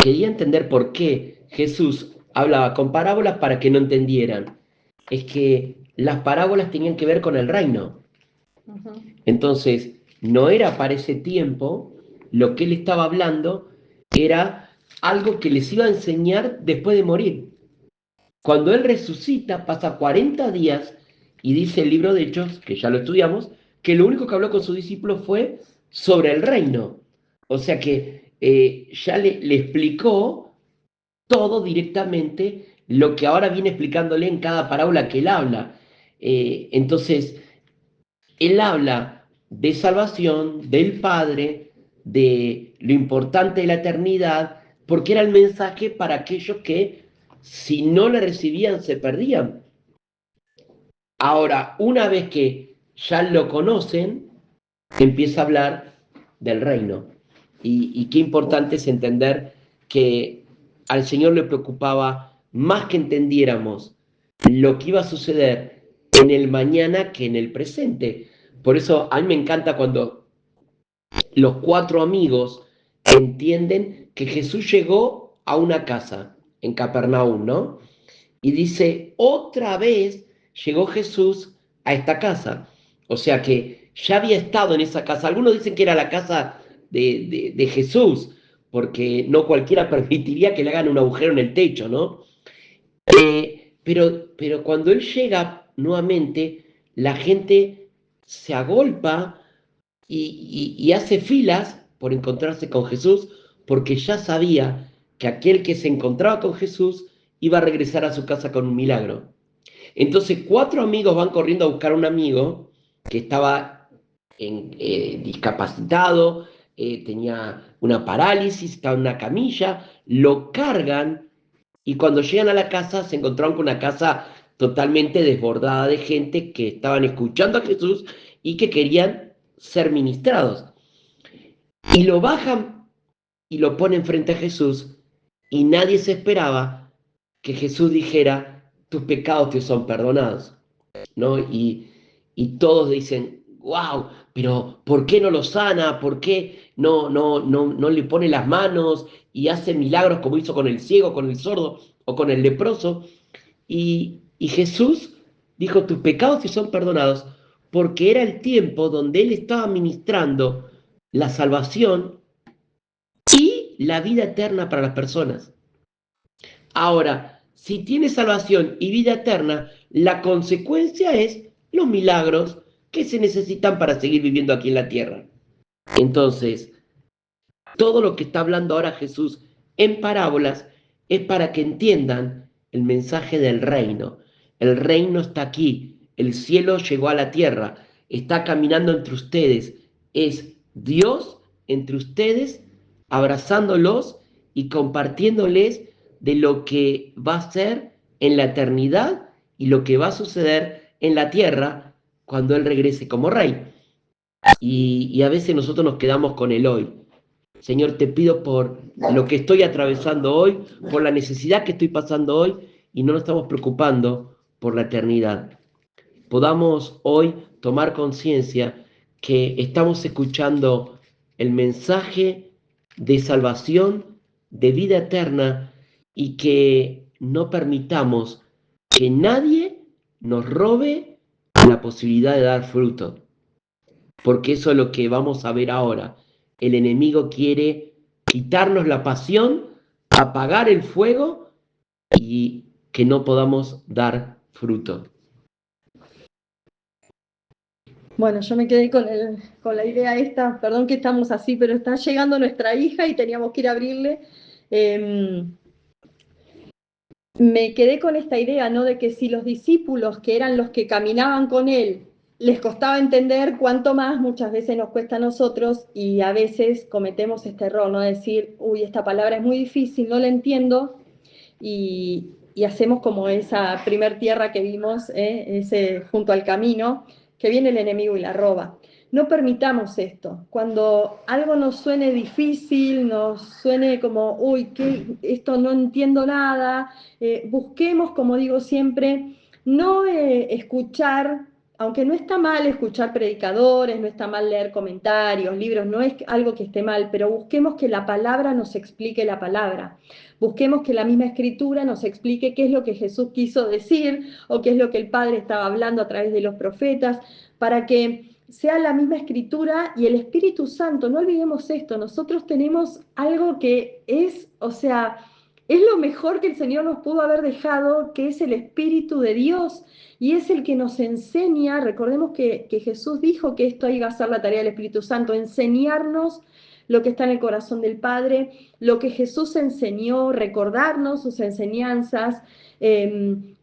quería entender por qué Jesús hablaba con parábolas para que no entendieran. Es que las parábolas tenían que ver con el reino. Uh-huh. Entonces, no era para ese tiempo, lo que él estaba hablando era algo que les iba a enseñar después de morir. Cuando él resucita, pasa 40 días y dice el libro de Hechos, que ya lo estudiamos, que lo único que habló con sus discípulos fue sobre el reino. O sea que ya le explicó todo directamente lo que ahora viene explicándole en cada parábola que él habla. Entonces, él habla de salvación, del Padre, de lo importante de la eternidad, porque era el mensaje para aquellos que si no le recibían se perdían. Ahora, una vez que ya lo conocen, empieza a hablar del reino. Y qué importante es entender que al Señor le preocupaba más que entendiéramos lo que iba a suceder en el mañana que en el presente. Por eso a mí me encanta cuando los 4 amigos entienden que Jesús llegó a una casa en Capernaum, ¿no? Y dice, otra vez llegó Jesús a esta casa. O sea que ya había estado en esa casa. Algunos dicen que era la casa de Jesús, porque no cualquiera permitiría que le hagan un agujero en el techo, ¿no? Pero cuando él llega nuevamente, la gente se agolpa y hace filas por encontrarse con Jesús, porque ya sabía que aquel que se encontraba con Jesús iba a regresar a su casa con un milagro. Entonces 4 amigos van corriendo a buscar a un amigo que estaba discapacitado, tenía una parálisis, estaba en una camilla, lo cargan y cuando llegan a la casa se encontraron con una casa totalmente desbordada de gente que estaban escuchando a Jesús y que querían ser ministrados. Y lo bajan y lo ponen frente a Jesús y nadie se esperaba que Jesús dijera, tus pecados te son perdonados, ¿no? Y todos dicen, wow, pero ¿por qué no lo sana? ¿Por qué no le pone las manos y hace milagros como hizo con el ciego, con el sordo o con el leproso? Y Jesús dijo, tus pecados te son perdonados, porque era el tiempo donde él estaba ministrando la salvación y la vida eterna para las personas. Ahora, si tienes salvación y vida eterna, la consecuencia es los milagros que se necesitan para seguir viviendo aquí en la tierra. Entonces, Todo lo que está hablando ahora Jesús en parábolas es para que entiendan el mensaje del reino. El reino está aquí, el cielo llegó a la tierra, está caminando entre ustedes. Es Dios entre ustedes, abrazándolos y compartiéndoles de lo que va a ser en la eternidad y lo que va a suceder en la tierra cuando Él regrese como rey. Y a veces nosotros nos quedamos con el hoy. Señor, te pido por lo que estoy atravesando hoy, por la necesidad que estoy pasando hoy, y no nos estamos preocupando por la eternidad. Podamos hoy tomar conciencia que estamos escuchando el mensaje de salvación, de vida eterna, y que no permitamos que nadie nos robe la posibilidad de dar fruto, porque eso es lo que vamos a ver ahora. El enemigo quiere quitarnos la pasión, apagar el fuego y que no podamos dar fruto. Bueno, yo me quedé con la idea esta, perdón que estamos así, pero está llegando nuestra hija y teníamos que ir a abrirle. Me quedé con esta idea, ¿no? De que si los discípulos, que eran los que caminaban con él, les costaba entender, cuánto más muchas veces nos cuesta a nosotros, y a veces cometemos este error, ¿no? Decir, uy, esta palabra es muy difícil, no la entiendo, y hacemos como esa primer tierra que vimos, ese junto al camino, que viene el enemigo y la roba. No permitamos esto. Cuando algo nos suene difícil, nos suene como, uy, esto no entiendo nada, busquemos, como digo siempre, no escuchar, aunque no está mal escuchar predicadores, no está mal leer comentarios, libros, no es algo que esté mal, pero busquemos que la palabra nos explique la palabra. Busquemos que la misma escritura nos explique qué es lo que Jesús quiso decir o qué es lo que el Padre estaba hablando a través de los profetas, para que sea la misma escritura y el Espíritu Santo. No olvidemos esto, nosotros tenemos algo que es, o sea, es lo mejor que el Señor nos pudo haber dejado, que es el Espíritu de Dios, y es el que nos enseña. Recordemos que Jesús dijo que esto iba a ser la tarea del Espíritu Santo, enseñarnos lo que está en el corazón del Padre, lo que Jesús enseñó, recordarnos sus enseñanzas,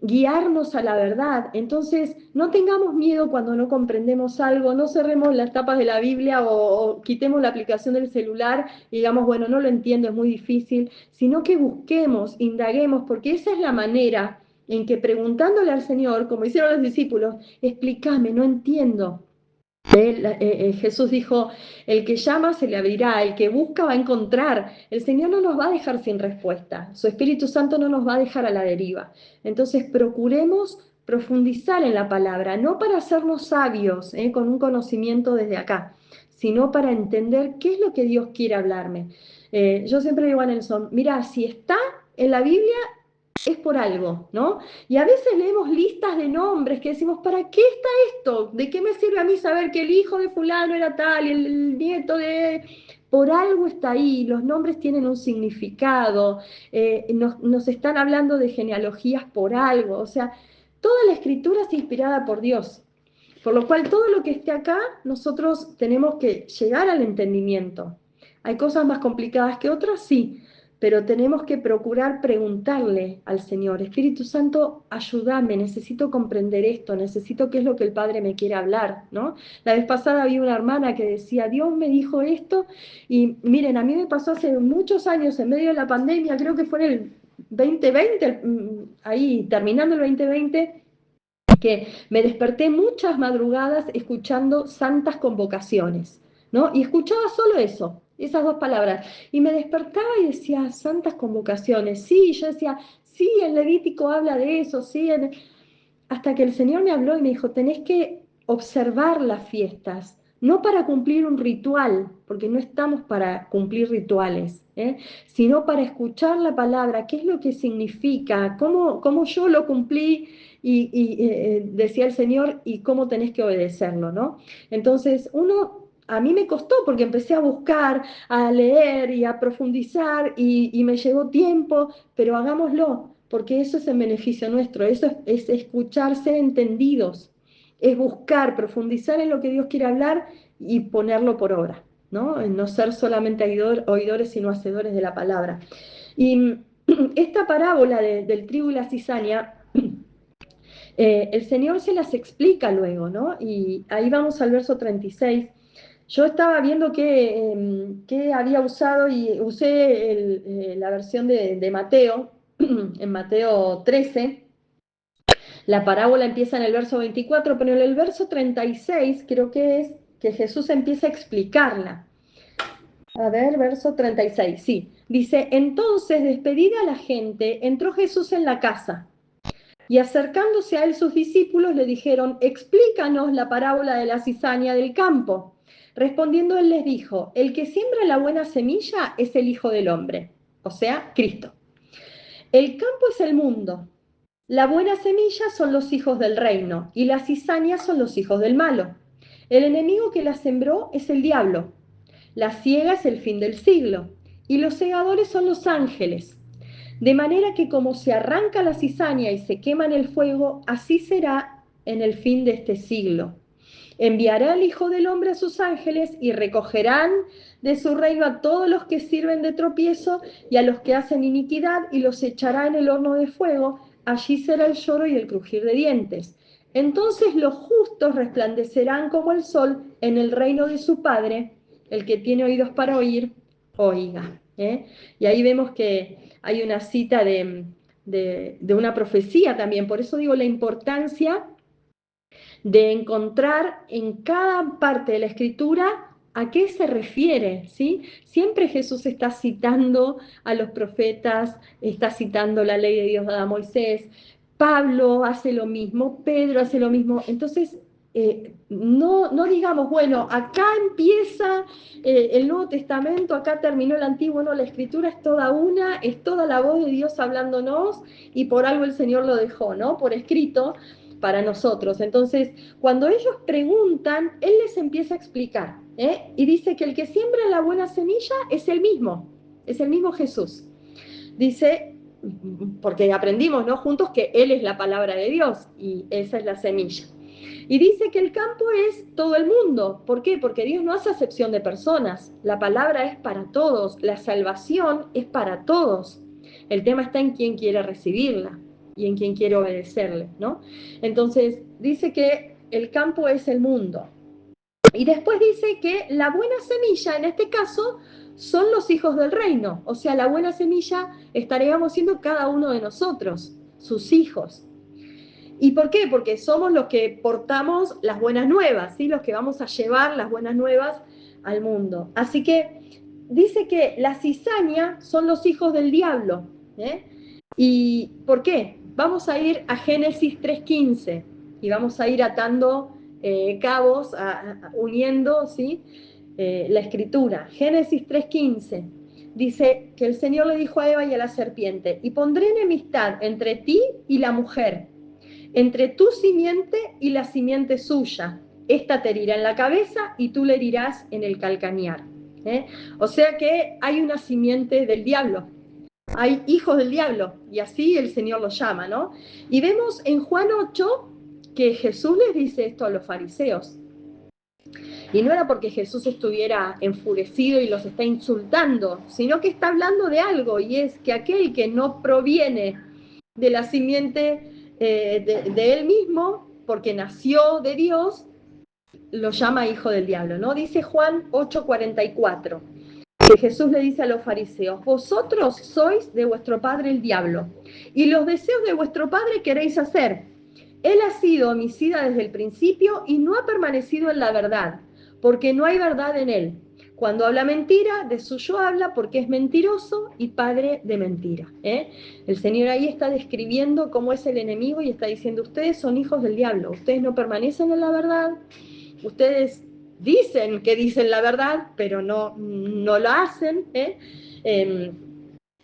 guiarnos a la verdad. Entonces, no tengamos miedo cuando no comprendemos algo, no cerremos las tapas de la Biblia o quitemos la aplicación del celular y digamos, bueno, no lo entiendo, es muy difícil, sino que busquemos, indaguemos, porque esa es la manera en que, preguntándole al Señor, como hicieron los discípulos, explícame, no entiendo. Jesús dijo, el que llama se le abrirá, el que busca va a encontrar. El Señor no nos va a dejar sin respuesta, su Espíritu Santo no nos va a dejar a la deriva. Entonces procuremos profundizar en la palabra, no para hacernos sabios, con un conocimiento desde acá, sino para entender qué es lo que Dios quiere hablarme. Yo siempre digo a Nelson, mira, si está en la Biblia es por algo, ¿no? Y a veces leemos listas de nombres que decimos, ¿para qué está esto? ¿De qué me sirve a mí saber que el hijo de fulano era tal y el nieto de...? Por algo está ahí, los nombres tienen un significado, nos están hablando de genealogías por algo, o sea, toda la escritura es inspirada por Dios, por lo cual todo lo que esté acá, nosotros tenemos que llegar al entendimiento. ¿Hay cosas más complicadas que otras? Sí, pero tenemos que procurar preguntarle al Señor, Espíritu Santo, ayúdame, necesito comprender esto, necesito qué es lo que el Padre me quiere hablar, ¿no? La vez pasada había una hermana que decía, Dios me dijo esto, y miren, a mí me pasó hace muchos años, en medio de la pandemia, creo que fue en el 2020, ahí terminando el 2020, que me desperté muchas madrugadas escuchando santas convocaciones, ¿no? Y escuchaba solo eso, esas dos palabras. Y me despertaba y decía, santas convocaciones. Sí, yo decía, sí, el Levítico habla de eso, sí. Hasta que el Señor me habló y me dijo, tenés que observar las fiestas, no para cumplir un ritual, porque no estamos para cumplir rituales, sino para escuchar la palabra, qué es lo que significa, cómo yo lo cumplí y decía el Señor, y cómo tenés que obedecerlo, ¿no? Entonces, a mí me costó porque empecé a buscar, a leer y a profundizar y me llevó tiempo, pero hagámoslo, porque eso es en beneficio nuestro, eso es escuchar, ser entendidos, es buscar, profundizar en lo que Dios quiere hablar y ponerlo por obra. ¿no? En no ser solamente oidores, sino hacedores de la palabra. Y esta parábola del trigo y la cizaña, el Señor se las explica luego, ¿no? Y ahí vamos al verso 36. Yo estaba viendo que había usado y usé la versión de Mateo, en Mateo 13. La parábola empieza en el verso 24, pero en el verso 36 creo que es que Jesús empieza a explicarla. A ver, verso 36, sí. Dice, entonces, despedida la gente, entró Jesús en la casa. Y acercándose a él sus discípulos le dijeron, explícanos la parábola de la cizaña del campo. Respondiendo él les dijo, el que siembra la buena semilla es el Hijo del Hombre, o sea, Cristo. El campo es el mundo. La buena semilla son los hijos del reino y las cizañas son los hijos del malo. El enemigo que la sembró es el diablo. La siega es el fin del siglo y los segadores son los ángeles. De manera que como se arranca la cizaña y se quema en el fuego, así será en el fin de este siglo. Enviará el Hijo del Hombre a sus ángeles y recogerán de su reino a todos los que sirven de tropiezo y a los que hacen iniquidad y los echará en el horno de fuego. Allí será el lloro y el crujir de dientes. Entonces los justos resplandecerán como el sol en el reino de su Padre. El que tiene oídos para oír, oiga. Y ahí vemos que hay una cita de una profecía también. Por eso digo la importancia de encontrar en cada parte de la escritura a qué se refiere, ¿sí? Siempre Jesús está citando a los profetas, está citando la ley de Dios dada a Moisés, Pablo hace lo mismo, Pedro hace lo mismo, entonces no digamos, bueno, acá empieza el Nuevo Testamento, acá terminó el Antiguo, no, la Escritura es toda una, es toda la voz de Dios hablándonos y por algo el Señor lo dejó, ¿no? Por escrito para nosotros. Entonces, cuando ellos preguntan, Él les empieza a explicar, y dice que el que siembra la buena semilla es el mismo Jesús. Dice, porque aprendimos, ¿no? Juntos que Él es la palabra de Dios y esa es la semilla. Y dice que el campo es todo el mundo. ¿Por qué? Porque Dios no hace acepción de personas. La palabra es para todos. La salvación es para todos. El tema está en quién quiere recibirla y en quién quiere obedecerle, ¿no? Entonces, dice que el campo es el mundo. Y después dice que la buena semilla, en este caso, son los hijos del reino. O sea, la buena semilla estaríamos siendo cada uno de nosotros, sus hijos. ¿Y por qué? Porque somos los que portamos las buenas nuevas, ¿sí? Los que vamos a llevar las buenas nuevas al mundo. Así que dice que la cizaña son los hijos del diablo. ¿Y por qué? Vamos a ir a Génesis 3:15 y vamos a ir atando cabos, uniendo, ¿sí? La escritura. Génesis 3:15 dice que el Señor le dijo a Eva y a la serpiente, y pondré enemistad entre ti y la mujer, entre tu simiente y la simiente suya. Esta te herirá en la cabeza y tú le herirás en el calcañar. O sea que hay una simiente del diablo, hay hijos del diablo, y así el Señor los llama, ¿no? Y vemos en Juan 8 que Jesús les dice esto a los fariseos. Y no era porque Jesús estuviera enfurecido y los está insultando, sino que está hablando de algo, y es que aquel que no proviene de la simiente de él mismo, porque nació de Dios, lo llama hijo del diablo, ¿no? Dice Juan 8:44, que Jesús le dice a los fariseos, vosotros sois de vuestro padre el diablo, y los deseos de vuestro padre queréis hacer. Él ha sido homicida desde el principio y no ha permanecido en la verdad, porque no hay verdad en él. Cuando habla mentira, de suyo habla porque es mentiroso y padre de mentira. El Señor ahí está describiendo cómo es el enemigo y está diciendo, ustedes son hijos del diablo, ustedes no permanecen en la verdad, ustedes dicen que dicen la verdad, pero no lo hacen.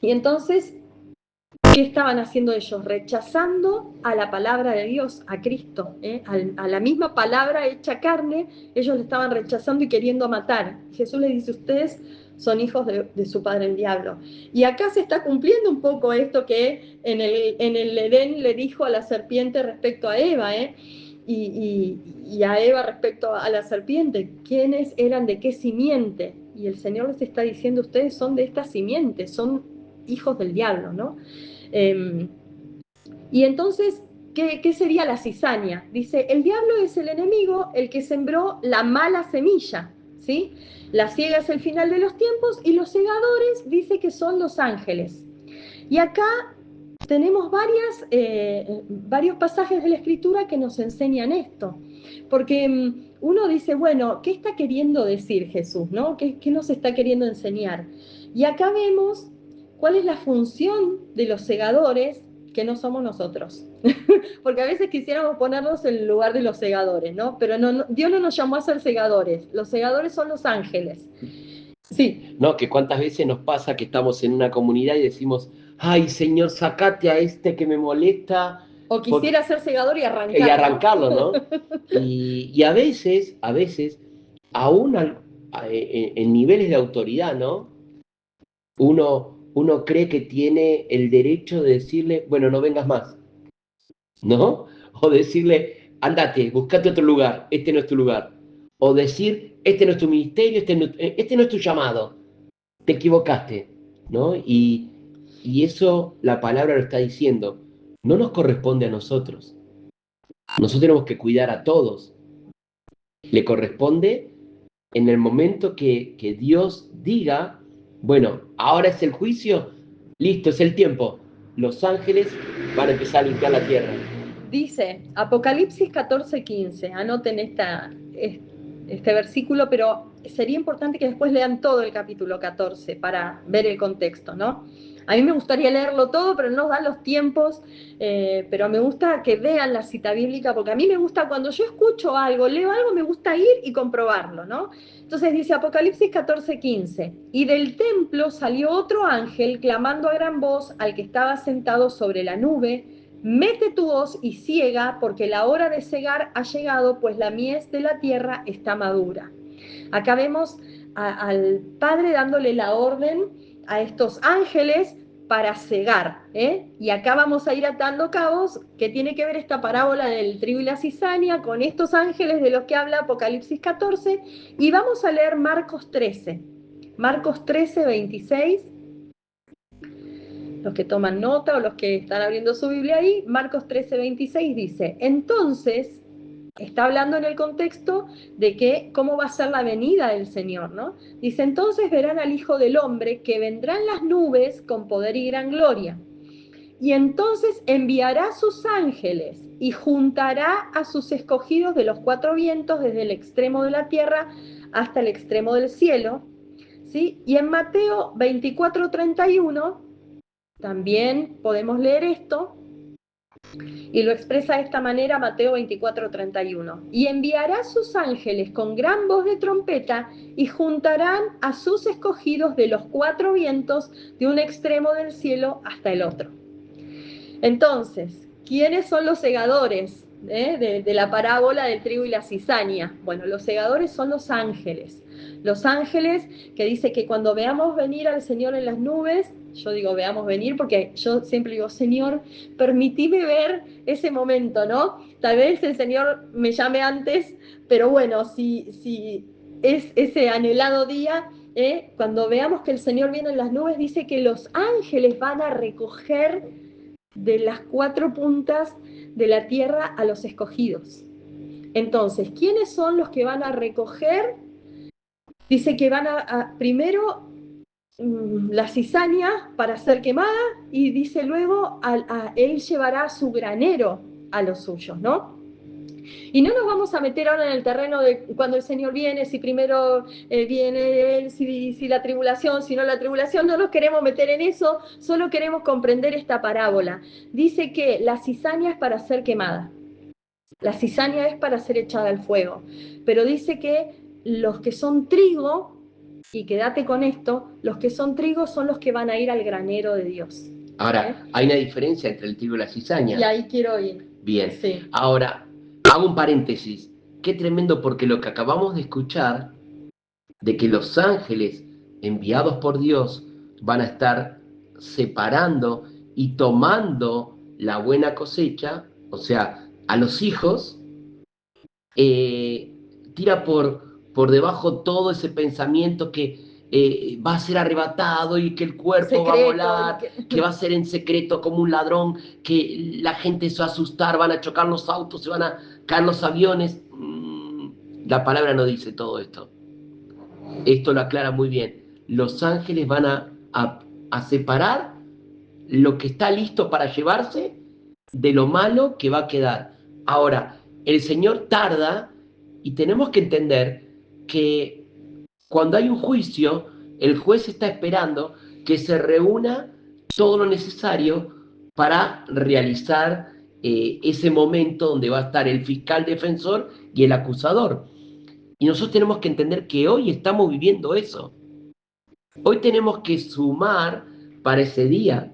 Y entonces, ¿qué estaban haciendo ellos? Rechazando a la palabra de Dios, a Cristo, a la misma palabra hecha carne, ellos le estaban rechazando y queriendo matar. Jesús les dice, ustedes son hijos de su padre el diablo. Y acá se está cumpliendo un poco esto que en el Edén le dijo a la serpiente respecto a Eva, y a Eva respecto a la serpiente, quiénes eran de qué simiente. Y el Señor les está diciendo, ustedes son de esta simiente, son hijos del diablo, ¿no? Y entonces, ¿qué sería la cizaña? Dice, el diablo es el enemigo, el que sembró la mala semilla, ¿sí? La siega es el final de los tiempos y los segadores dice que son los ángeles. Y acá tenemos varios pasajes de la Escritura que nos enseñan esto. Porque uno dice, bueno, ¿qué está queriendo decir Jesús, no? ¿Qué nos está queriendo enseñar? Y acá vemos cuál es la función de los segadores, que no somos nosotros. Porque a veces quisiéramos ponernos en el lugar de los segadores, ¿no? Pero Dios no nos llamó a ser segadores. Los segadores son los ángeles. Sí. No, que cuántas veces nos pasa que estamos en una comunidad y decimos, ay, Señor, sacate a este que me molesta. O quisiera ser segador y arrancarlo. Y arrancarlo, ¿no? Y a veces, aún en niveles de autoridad, ¿no? Uno cree que tiene el derecho de decirle, bueno, no vengas más, ¿no? O decirle, andate, buscate otro lugar, este no es tu lugar. O decir, este no es tu ministerio, este no es tu llamado, te equivocaste, ¿no? Y eso la palabra lo está diciendo, no nos corresponde a nosotros. Nosotros tenemos que cuidar a todos. Le corresponde en el momento que Dios diga, bueno, ahora es el juicio, listo, es el tiempo. Los ángeles van a empezar a limpiar la tierra. Dice Apocalipsis 14:15, anoten este versículo, pero sería importante que después lean todo el capítulo 14 para ver el contexto, ¿no? A mí me gustaría leerlo todo, pero no nos dan los tiempos, pero me gusta que vean la cita bíblica, porque a mí me gusta cuando yo escucho algo, leo algo, me gusta ir y comprobarlo, ¿no? Entonces dice Apocalipsis 14:15, y del templo salió otro ángel clamando a gran voz al que estaba sentado sobre la nube, mete tu hoz y siega, porque la hora de segar ha llegado, pues la mies de la tierra está madura. Acá vemos al Padre dándole la orden a estos ángeles para cegar, ¿eh? Y acá vamos a ir atando cabos, que tiene que ver esta parábola del trigo y la cizaña con estos ángeles de los que habla Apocalipsis 14, y vamos a leer Marcos 13, Marcos 13, 26, los que toman nota o los que están abriendo su Biblia ahí, Marcos 13, 26 dice, entonces, está hablando en el contexto de que cómo va a ser la venida del Señor, ¿no? Dice, entonces verán al Hijo del Hombre que vendrá en las nubes con poder y gran gloria. Y entonces enviará a sus ángeles y juntará a sus escogidos de los cuatro vientos desde el extremo de la tierra hasta el extremo del cielo, ¿sí? Y en Mateo 24, 31 también podemos leer esto, y lo expresa de esta manera Mateo 24, 31. Y enviará sus ángeles con gran voz de trompeta y juntarán a sus escogidos de los cuatro vientos de un extremo del cielo hasta el otro. Entonces, ¿quiénes son los segadores de la parábola del trigo y la cizaña? Bueno, los segadores son los ángeles. Los ángeles que dice que cuando veamos venir al Señor en las nubes, yo digo veamos venir porque yo siempre digo, Señor, permitime ver ese momento, ¿no? Tal vez el Señor me llame antes, pero bueno, si es ese anhelado día, cuando veamos que el Señor viene en las nubes, dice que los ángeles van a recoger de las cuatro puntas de la tierra a los escogidos. Entonces, ¿quiénes son los que van a recoger? Dice que van primero la cizaña para ser quemada, y dice luego él llevará su granero a los suyos, ¿no? Y no nos vamos a meter ahora en el terreno de cuando el Señor viene, si primero viene Él, si la tribulación, si no la tribulación, no nos queremos meter en eso, solo queremos comprender esta parábola. Dice que la cizaña es para ser quemada, la cizaña es para ser echada al fuego, pero dice que los que son trigo, y quédate con esto, los que son trigo son los que van a ir al granero de Dios. Ahora, hay una diferencia entre el trigo y la cizaña. Y ahí quiero ir. Bien. Sí. Ahora, hago un paréntesis. Qué tremendo, porque lo que acabamos de escuchar, de que los ángeles enviados por Dios van a estar separando y tomando la buena cosecha, o sea, a los hijos, tira por debajo todo ese pensamiento que va a ser arrebatado y que el cuerpo va a Secreto, volar, que va a ser en secreto como un ladrón, que la gente se va a asustar, van a chocar los autos, se van a caer los aviones. La palabra no dice todo esto. Esto lo aclara muy bien. Los ángeles van a separar lo que está listo para llevarse de lo malo que va a quedar. Ahora, el Señor tarda y tenemos que entender que cuando hay un juicio, el juez está esperando que se reúna todo lo necesario para realizar ese momento donde va a estar el fiscal defensor y el acusador. Y nosotros tenemos que entender que hoy estamos viviendo eso. Hoy tenemos que sumar para ese día.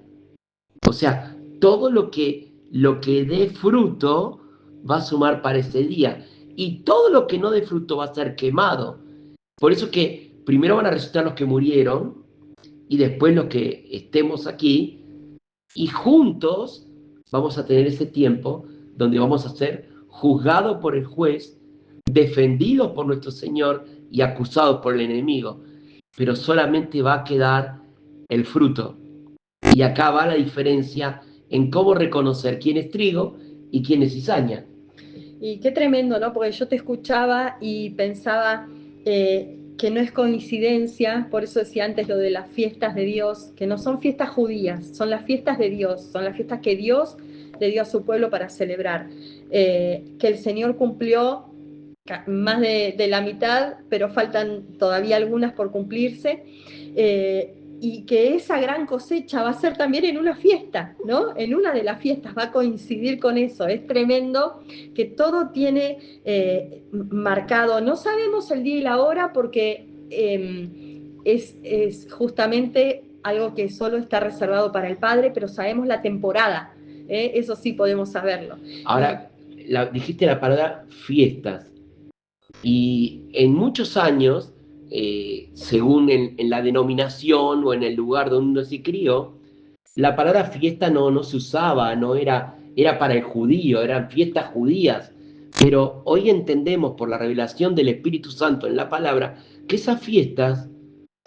O sea, todo lo que dé fruto va a sumar para ese día. Y todo lo que no dé fruto va a ser quemado. Por eso que primero van a resucitar los que murieron y después los que estemos aquí. Y juntos vamos a tener ese tiempo donde vamos a ser juzgados por el juez, defendidos por nuestro Señor y acusados por el enemigo. Pero solamente va a quedar el fruto. Y acá va la diferencia en cómo reconocer quién es trigo y quién es cizaña. Y qué tremendo, ¿no? Porque yo te escuchaba y pensaba que no es coincidencia, por eso decía antes lo de las fiestas de Dios, que no son fiestas judías, son las fiestas de Dios, son las fiestas que Dios le dio a su pueblo para celebrar. Que el Señor cumplió más de la mitad, pero faltan todavía algunas por cumplirse. Y que esa gran cosecha va a ser también en una fiesta, ¿no? En una de las fiestas va a coincidir con eso. Es tremendo que todo tiene marcado. No sabemos el día y la hora porque es justamente algo que solo está reservado para el Padre, pero sabemos la temporada. Eso sí podemos saberlo. Ahora, dijiste la palabra fiestas. Y en muchos años, según en la denominación o en el lugar donde uno se crió, la palabra fiesta no se usaba, no era para el judío, eran fiestas judías. Pero hoy entendemos por la revelación del Espíritu Santo en la palabra que esas fiestas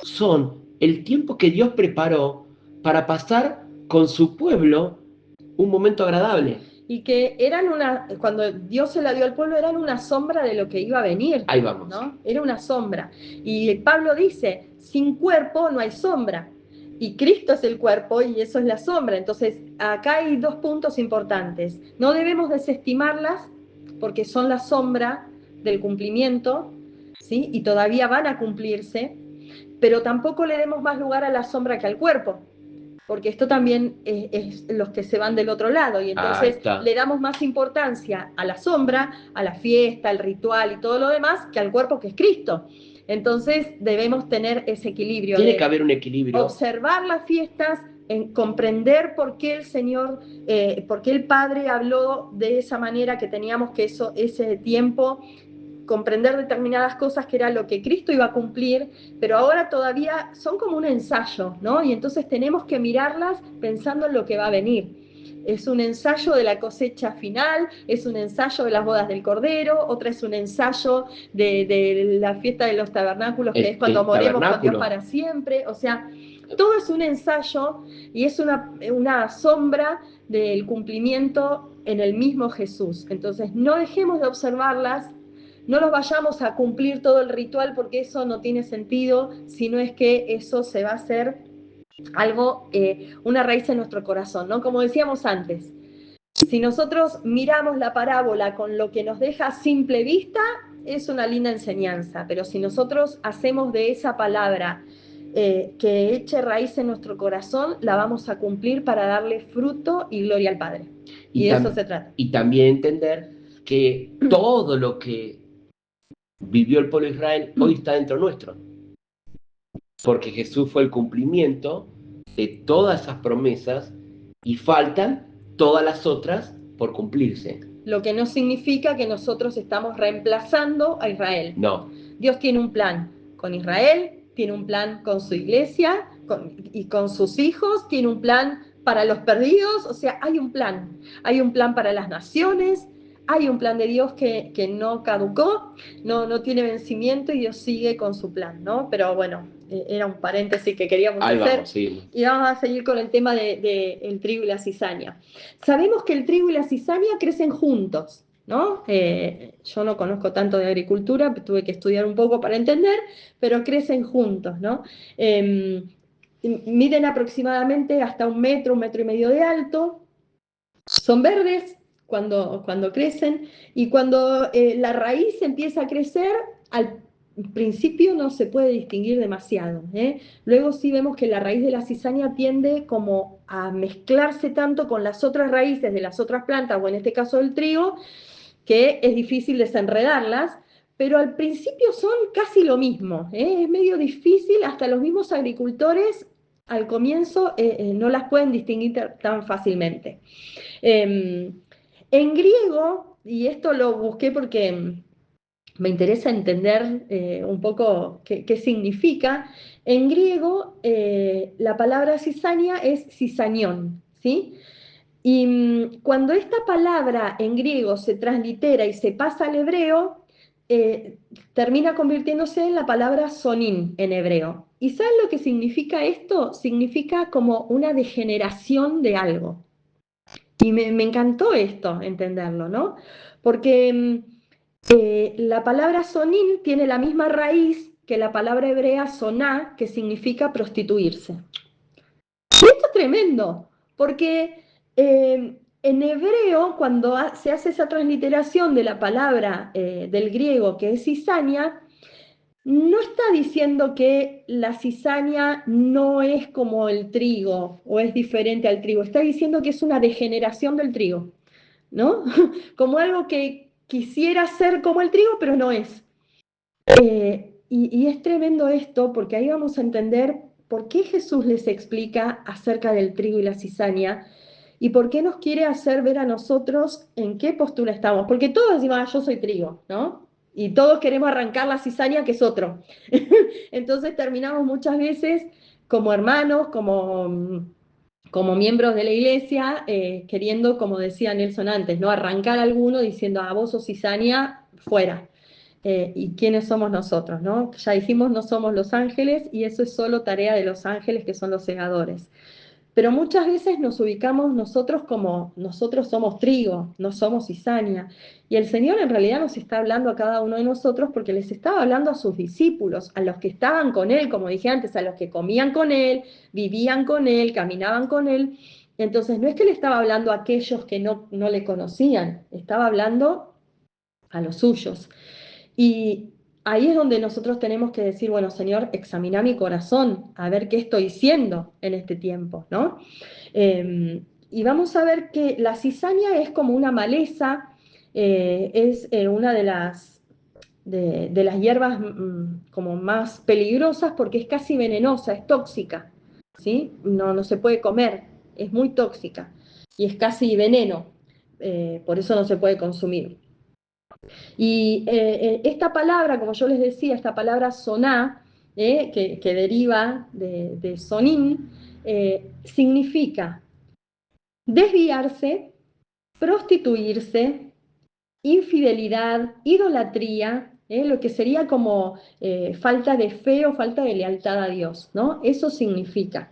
son el tiempo que Dios preparó para pasar con su pueblo un momento agradable. Y que cuando Dios se la dio al pueblo, eran una sombra de lo que iba a venir. Ahí vamos. ¿No? Era una sombra. Y Pablo dice, sin cuerpo no hay sombra. Y Cristo es el cuerpo y eso es la sombra. Entonces, acá hay dos puntos importantes. No debemos desestimarlas porque son la sombra del cumplimiento, ¿sí? Y todavía van a cumplirse, pero tampoco le demos más lugar a la sombra que al cuerpo, porque esto también es los que se van del otro lado, y entonces le damos más importancia a la sombra, a la fiesta, al ritual y todo lo demás, que al cuerpo que es Cristo. Entonces debemos tener ese equilibrio. Tiene que haber un equilibrio. Observar las fiestas, en comprender por qué el Señor, por qué el Padre habló de esa manera, que teníamos que ese tiempo, comprender determinadas cosas que era lo que Cristo iba a cumplir, pero ahora todavía son como un ensayo, ¿no? Y entonces tenemos que mirarlas pensando en lo que va a venir. Es un ensayo de la cosecha final, es un ensayo de las bodas del Cordero, otra es un ensayo de la fiesta de los tabernáculos, que es cuando moremos con Dios para siempre. O sea, todo es un ensayo y es una sombra del cumplimiento en el mismo Jesús. Entonces, no dejemos de observarlas, no nos vayamos a cumplir todo el ritual porque eso no tiene sentido, sino es que eso se va a hacer algo, una raíz en nuestro corazón, ¿no? Como decíamos antes, si nosotros miramos la parábola con lo que nos deja a simple vista, es una linda enseñanza, pero si nosotros hacemos de esa palabra que eche raíz en nuestro corazón, la vamos a cumplir para darle fruto y gloria al Padre. Y de eso se trata. Y también entender que todo lo que vivió el pueblo de Israel hoy está dentro nuestro. Porque Jesús fue el cumplimiento de todas esas promesas y faltan todas las otras por cumplirse. Lo que no significa que nosotros estamos reemplazando a Israel. No. Dios tiene un plan con Israel, tiene un plan con su iglesia y con sus hijos, tiene un plan para los perdidos, o sea, hay un plan para las naciones, hay un plan de Dios que no caducó, no tiene vencimiento y Dios sigue con su plan, ¿no? Pero bueno, era un paréntesis que queríamos Ahí hacer. vamos, sí. Y vamos a seguir con el tema el trigo y la cizaña. Sabemos que el trigo y la cizaña crecen juntos, ¿no? Yo no conozco tanto de agricultura, tuve que estudiar un poco para entender, pero crecen juntos, ¿no? Miden aproximadamente hasta 1 y medio de alto, son verdes cuando crecen, y cuando la raíz empieza a crecer, al principio no se puede distinguir demasiado, ¿eh? Luego sí vemos que la raíz de la cizaña tiende como a mezclarse tanto con las otras raíces de las otras plantas, o en este caso del trigo, que es difícil desenredarlas, pero al principio son casi lo mismo, ¿eh? Es medio difícil, hasta los mismos agricultores al comienzo no las pueden distinguir tan fácilmente. En griego, y esto lo busqué porque me interesa entender un poco qué significa, en griego la palabra cizaña es cizañón, ¿sí? Y cuando esta palabra en griego se translitera y se pasa al hebreo, termina convirtiéndose en la palabra sonín en hebreo. ¿Y saben lo que significa esto? Significa como una degeneración de algo. Y me encantó esto, entenderlo, ¿no? Porque la palabra sonín tiene la misma raíz que la palabra hebrea soná, que significa prostituirse. Y esto es tremendo, porque en hebreo, cuando se hace esa transliteración de la palabra del griego, que es cizaña, no está diciendo que la cizaña no es como el trigo o es diferente al trigo, está diciendo que es una degeneración del trigo, ¿no? Como algo que quisiera ser como el trigo, pero no es. Y es tremendo esto, porque ahí vamos a entender por qué Jesús les explica acerca del trigo y la cizaña, y por qué nos quiere hacer ver a nosotros en qué postura estamos. Porque todos decimos, yo soy trigo, ¿no? Y todos queremos arrancar la cizaña, que es otro. Entonces terminamos muchas veces como hermanos, como miembros de la iglesia, queriendo, como decía Nelson antes, ¿no? Arrancar a alguno diciendo, vos sos cizaña, fuera. ¿Y quiénes somos nosotros, no? Ya dijimos, no somos los ángeles, y eso es solo tarea de los ángeles, que son los segadores. Pero muchas veces nos ubicamos nosotros como nosotros somos trigo, no somos cizaña. Y el Señor en realidad nos está hablando a cada uno de nosotros, porque les estaba hablando a sus discípulos, a los que estaban con Él, como dije antes, a los que comían con Él, vivían con Él, caminaban con Él. Entonces no es que le estaba hablando a aquellos que no le conocían, estaba hablando a los suyos. Y ahí es donde nosotros tenemos que decir, bueno, Señor, examina mi corazón, a ver qué estoy siendo en este tiempo, ¿no? Y vamos a ver que la cizaña es como una maleza, es una de las hierbas como más peligrosas, porque es casi venenosa, es tóxica, ¿sí? No se puede comer, es muy tóxica y es casi veneno, por eso no se puede consumir. Y esta palabra, como yo les decía, esta palabra soná, que deriva de sonín, significa desviarse, prostituirse, infidelidad, idolatría, lo que sería como falta de fe o falta de lealtad a Dios, ¿no? Eso significa.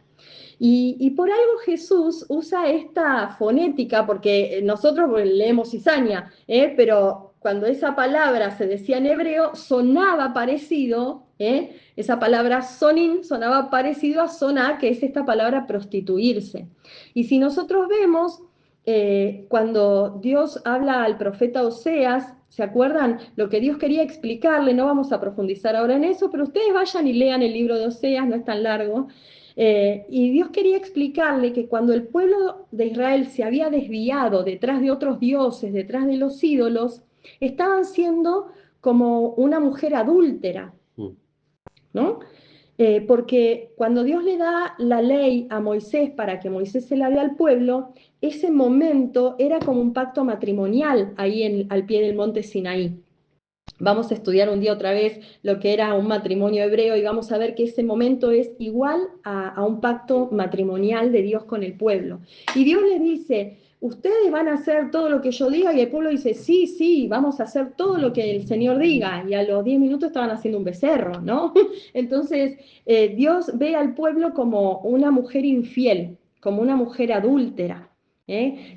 Y por algo Jesús usa esta fonética, porque nosotros leemos cizaña, pero cuando esa palabra se decía en hebreo, sonaba parecido, esa palabra sonín sonaba parecido a soná, que es esta palabra prostituirse. Y si nosotros vemos, cuando Dios habla al profeta Oseas, ¿se acuerdan lo que Dios quería explicarle? No vamos a profundizar ahora en eso, pero ustedes vayan y lean el libro de Oseas, no es tan largo. Y Dios quería explicarle que cuando el pueblo de Israel se había desviado detrás de otros dioses, detrás de los ídolos, estaban siendo como una mujer adúltera, ¿no? Porque cuando Dios le da la ley a Moisés para que Moisés se la dé al pueblo, ese momento era como un pacto matrimonial ahí al pie del monte Sinaí. Vamos a estudiar un día otra vez lo que era un matrimonio hebreo y vamos a ver que ese momento es igual a un pacto matrimonial de Dios con el pueblo. Y Dios les dice, ustedes van a hacer todo lo que yo diga, y el pueblo dice, sí, sí, vamos a hacer todo lo que el Señor diga, y a los 10 minutos estaban haciendo un becerro, ¿no? Entonces, Dios ve al pueblo como una mujer infiel, como una mujer adúltera,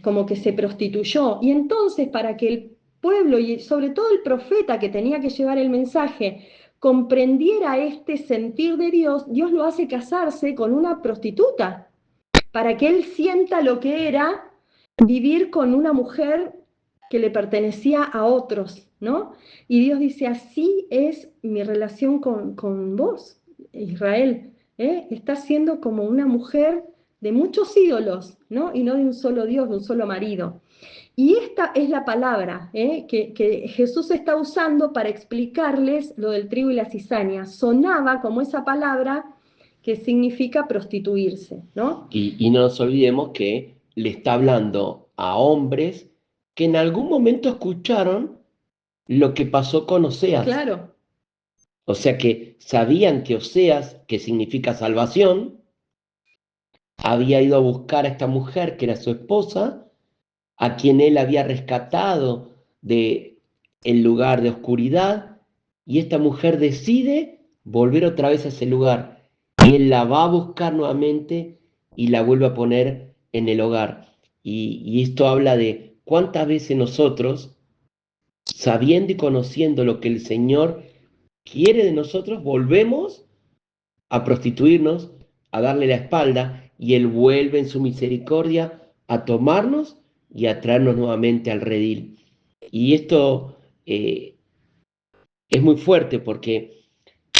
como que se prostituyó, y entonces para que el pueblo, y sobre todo el profeta que tenía que llevar el mensaje, comprendiera este sentir de Dios, Dios lo hace casarse con una prostituta, para que él sienta lo que era vivir con una mujer que le pertenecía a otros, ¿no? Y Dios dice, así es mi relación con vos, Israel, ¿eh? Estás siendo como una mujer de muchos ídolos, ¿no? Y no de un solo Dios, de un solo marido. Y esta es la palabra que Jesús está usando para explicarles lo del trigo y la cizaña. Sonaba como esa palabra que significa prostituirse, ¿no? Y no nos olvidemos que le está hablando a hombres que en algún momento escucharon lo que pasó con Oseas. Claro, O sea que sabían que Oseas, que significa salvación, había ido a buscar a esta mujer que era su esposa, a quien él había rescatado de el lugar de oscuridad, y esta mujer decide volver otra vez a ese lugar. Y él la va a buscar nuevamente y la vuelve a poner en el hogar. Y esto habla de cuántas veces nosotros, sabiendo y conociendo lo que el Señor quiere de nosotros, volvemos a prostituirnos, a darle la espalda, y Él vuelve en su misericordia a tomarnos y a traernos nuevamente al redil. Y esto es muy fuerte porque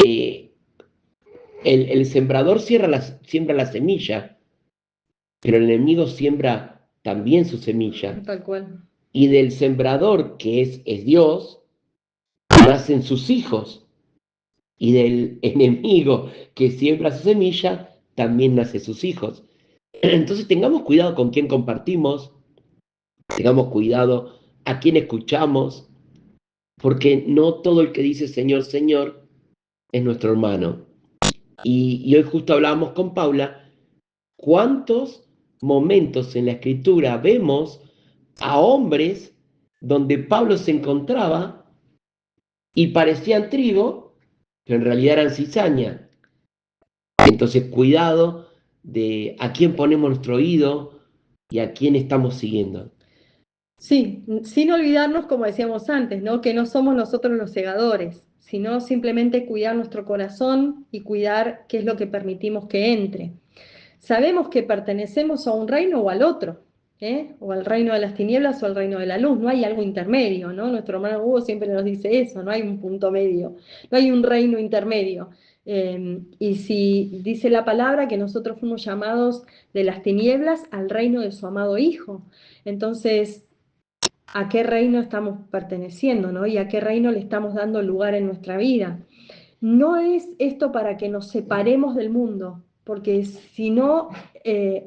eh, el sembrador siembra la semilla, pero el enemigo siembra también su semilla. tal cual. Y del sembrador, que es Dios, nacen sus hijos. Y del enemigo que siembra su semilla, también nace sus hijos. Entonces tengamos cuidado con quién compartimos, tengamos cuidado a quién escuchamos, porque no todo el que dice Señor, Señor es nuestro hermano. Y hoy justo hablábamos con Paula, ¿cuántos momentos en la Escritura vemos a hombres donde Pablo se encontraba y parecían trigo, pero en realidad eran cizaña? Entonces, cuidado de a quién ponemos nuestro oído y a quién estamos siguiendo. Sí, sin olvidarnos, como decíamos antes, ¿no? Que no somos nosotros los segadores, sino simplemente cuidar nuestro corazón y cuidar qué es lo que permitimos que entre. Sabemos que pertenecemos a un reino o al otro, o al reino de las tinieblas o al reino de la luz, no hay algo intermedio, ¿no? Nuestro hermano Hugo siempre nos dice eso, no hay un punto medio, no hay un reino intermedio. Y si dice la palabra que nosotros fuimos llamados de las tinieblas al reino de su amado Hijo, entonces, ¿a qué reino estamos perteneciendo, ¿no? Y a qué reino le estamos dando lugar en nuestra vida? No es esto para que nos separemos del mundo, porque si no,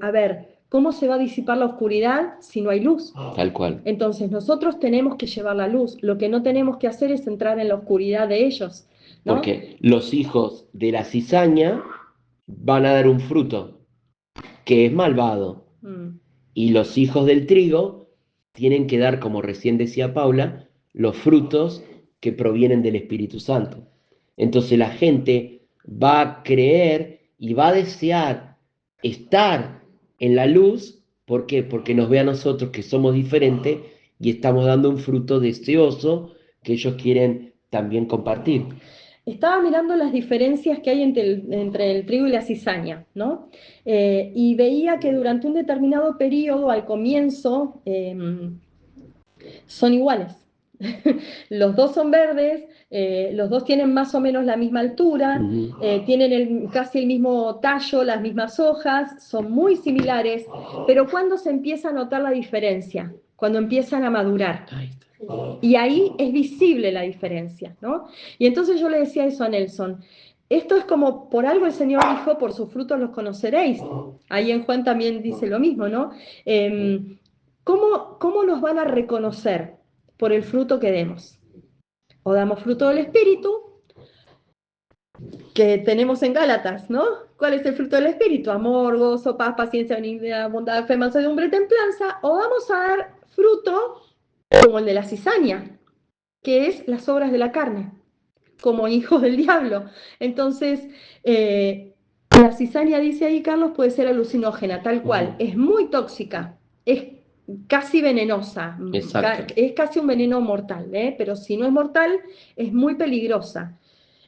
a ver, ¿cómo se va a disipar la oscuridad si no hay luz? Tal cual. Entonces nosotros tenemos que llevar la luz, lo que no tenemos que hacer es entrar en la oscuridad de ellos, ¿no? Porque los hijos de la cizaña van a dar un fruto que es malvado. Y los hijos del trigo tienen que dar, como recién decía Paula, los frutos que provienen del Espíritu Santo. Entonces la gente va a creer y va a desear estar en la luz. ¿Por qué? Porque nos ve a nosotros que somos diferentes y estamos dando un fruto deseoso que ellos quieren también compartir. Estaba mirando las diferencias que hay entre el trigo y la cizaña, ¿no? Y veía que durante un determinado periodo, al comienzo, son iguales. Los dos son verdes, los dos tienen más o menos la misma altura, tienen casi el mismo tallo, las mismas hojas, son muy similares, pero ¿cuándo se empieza a notar la diferencia? Cuando empiezan a madurar. Y ahí es visible la diferencia, ¿no? Y entonces yo le decía eso a Nelson. Esto es como, por algo el Señor dijo, por sus frutos los conoceréis. Ahí en Juan también dice lo mismo, ¿no? ¿Cómo nos van a reconocer? Por el fruto que demos. O damos fruto del Espíritu, que tenemos en Gálatas, ¿no? ¿Cuál es el fruto del Espíritu? Amor, gozo, paz, paciencia, benignidad, bondad, fe, mansedumbre, templanza. O vamos a dar fruto como el de la cizaña, que es las obras de la carne, como hijos del diablo. Entonces, la cizaña, dice ahí Carlos, puede ser alucinógena, tal cual. Es muy tóxica, es casi venenosa, Exacto. es casi un veneno mortal, pero si no es mortal, es muy peligrosa.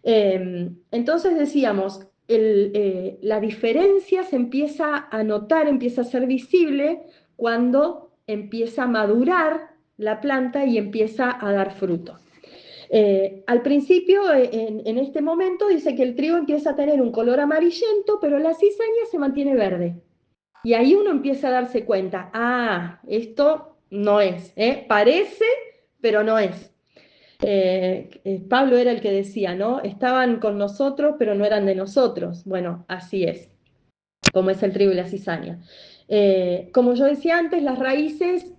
Entonces decíamos, la diferencia se empieza a notar, empieza a ser visible cuando empieza a madurar la planta y empieza a dar fruto. Al principio, en este momento, dice que el trigo empieza a tener un color amarillento, pero la cizaña se mantiene verde. Y ahí uno empieza a darse cuenta, esto no es, parece, pero no es. Pablo era el que decía, ¿no? Estaban con nosotros, pero no eran de nosotros. Bueno, así es, como es el trigo y la cizaña. Como yo decía antes, las raíces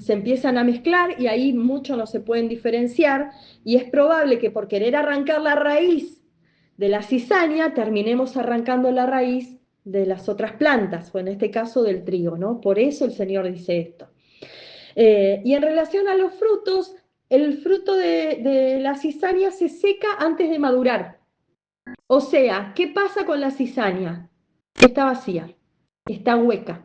se empiezan a mezclar y ahí mucho no se pueden diferenciar y es probable que por querer arrancar la raíz de la cizaña terminemos arrancando la raíz de las otras plantas, o en este caso del trigo, ¿no? Por eso el Señor dice esto. Y en relación a los frutos, el fruto de la cizaña se seca antes de madurar. O sea, ¿qué pasa con la cizaña? Está vacía, está hueca.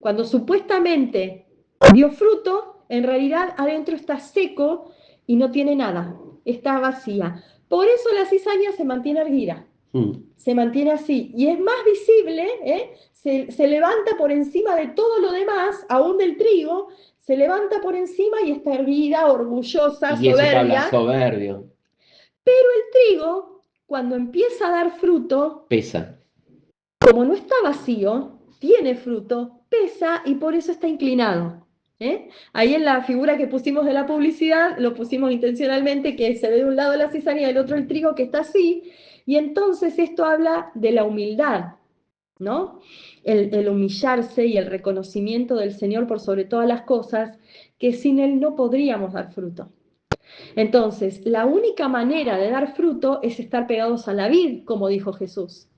Cuando supuestamente dio fruto, en realidad adentro está seco y no tiene nada, está vacía. Por eso la cizaña se mantiene erguida, se mantiene así. Y es más visible, se levanta por encima de todo lo demás, aún del trigo, se levanta por encima y está erguida, orgullosa, Y eso te habla soberbia. soberbio. Pero el trigo, cuando empieza a dar fruto, Pesa. como no está vacío, tiene fruto, pesa y por eso está inclinado. Ahí en la figura que pusimos de la publicidad, lo pusimos intencionalmente, que se ve de un lado la cizaña y del otro el trigo que está así, y entonces esto habla de la humildad, ¿no? El humillarse y el reconocimiento del Señor por sobre todas las cosas, que sin Él no podríamos dar fruto. Entonces, la única manera de dar fruto es estar pegados a la vid, como dijo Jesús.